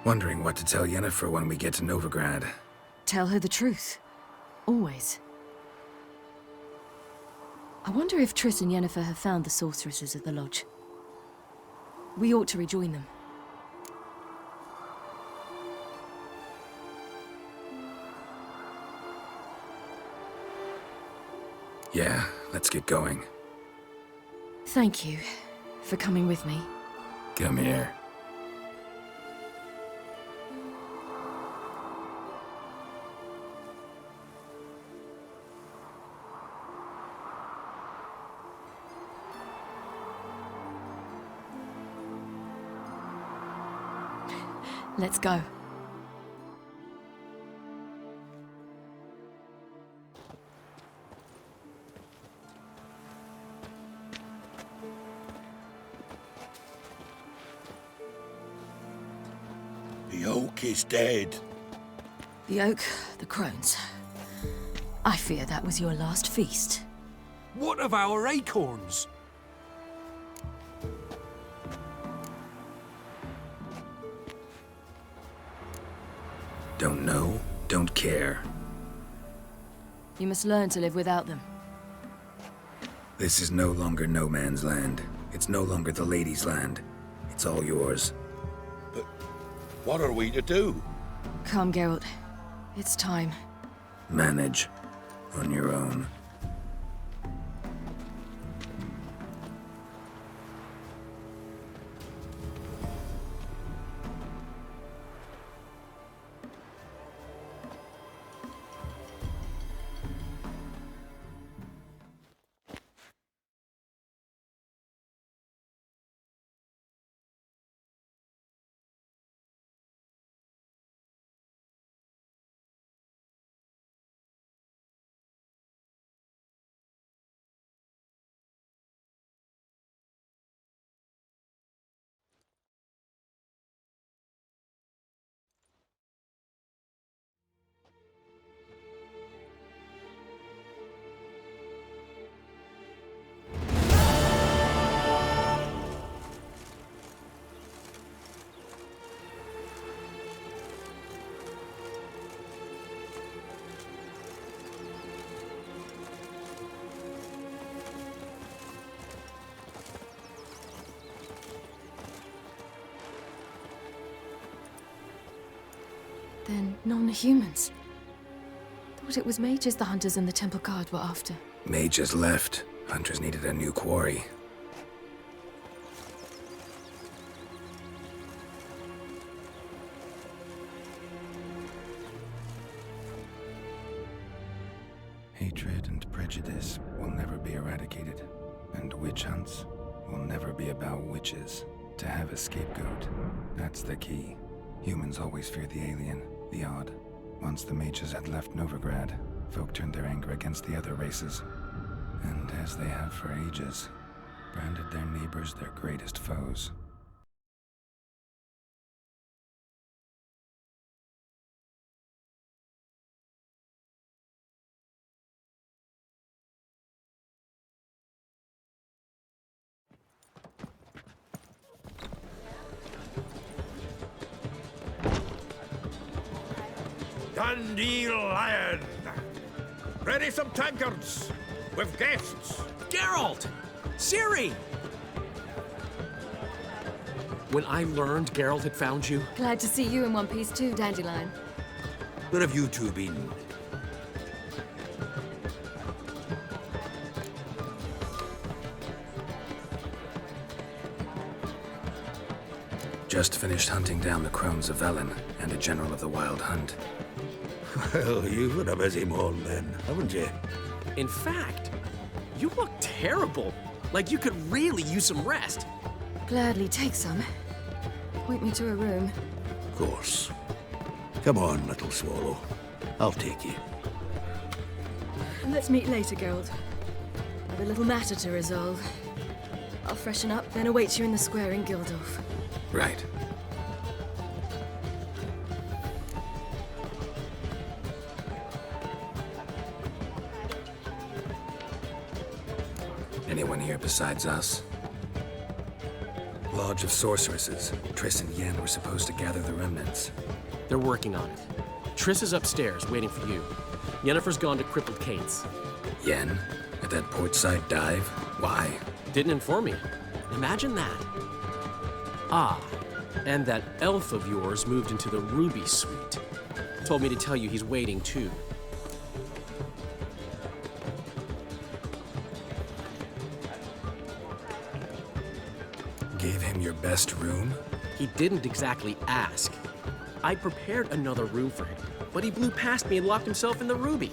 Wondering what to tell Yennefer when we get to Novigrad. Tell her the truth. Always. I wonder if Triss and Yennefer have found the sorceresses at the lodge. We ought to rejoin them. Yeah, let's get going. Thank you for coming with me. Come here. Let's go. The oak is dead. The oak, the crones. I fear that was your last feast. What of our acorns? Don't know, don't care. You must learn to live without them. This is no longer no man's land. It's no longer the lady's land. It's all yours. But what are we to do? Come, Geralt. It's time. Manage. On your own. Then non-humans. Thought it was mages the hunters and the temple guard were after. Mages left. Hunters needed a new quarry. Hatred and prejudice will never be eradicated, and witch hunts will never be about witches. To have a scapegoat, that's the key. Humans always fear the alien, the odd. Once the mages had left Novigrad, folk turned their anger against the other races. And as they have for ages, branded their neighbors their greatest foes. Dandelion! Ready some tankards! With guests! Geralt! Ciri! When I learned Geralt had found you... Glad to see you in one piece too, Dandelion. Where have you two been? Just finished hunting down the crones of Velen and a general of the Wild Hunt. Well, you've been a busy morning then, haven't you? In fact, you look terrible. Like you could really use some rest. Gladly take some. Point me to a room. Of course. Come on, little swallow. I'll take you. Let's meet later, Geralt. I've a little matter to resolve. I'll freshen up, then await you in the square in Gildorf. Right. Anyone here besides us? Lodge of Sorceresses. Triss and Yen were supposed to gather the remnants. They're working on it. Triss is upstairs, waiting for you. Yennefer's gone to Crippled Cates. Yen? At that portside dive? Why? Didn't inform me. Imagine that. Ah, and that elf of yours moved into the Ruby Suite. Told me to tell you he's waiting too. Gave him your best room? He didn't exactly ask. I prepared another room for him, but he blew past me and locked himself in the Ruby.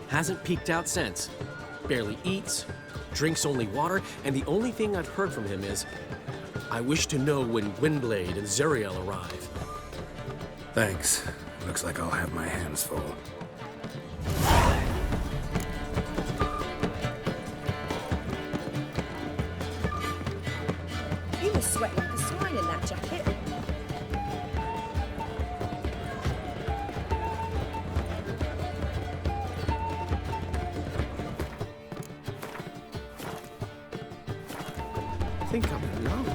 Hasn't peeked out since. Barely eats, drinks only water, and the only thing I've heard from him is, I wish to know when Windblade and Zariel arrive. Thanks. Looks like I'll have my hands full. You must sweat like a swine in that jacket. I think I'm in love.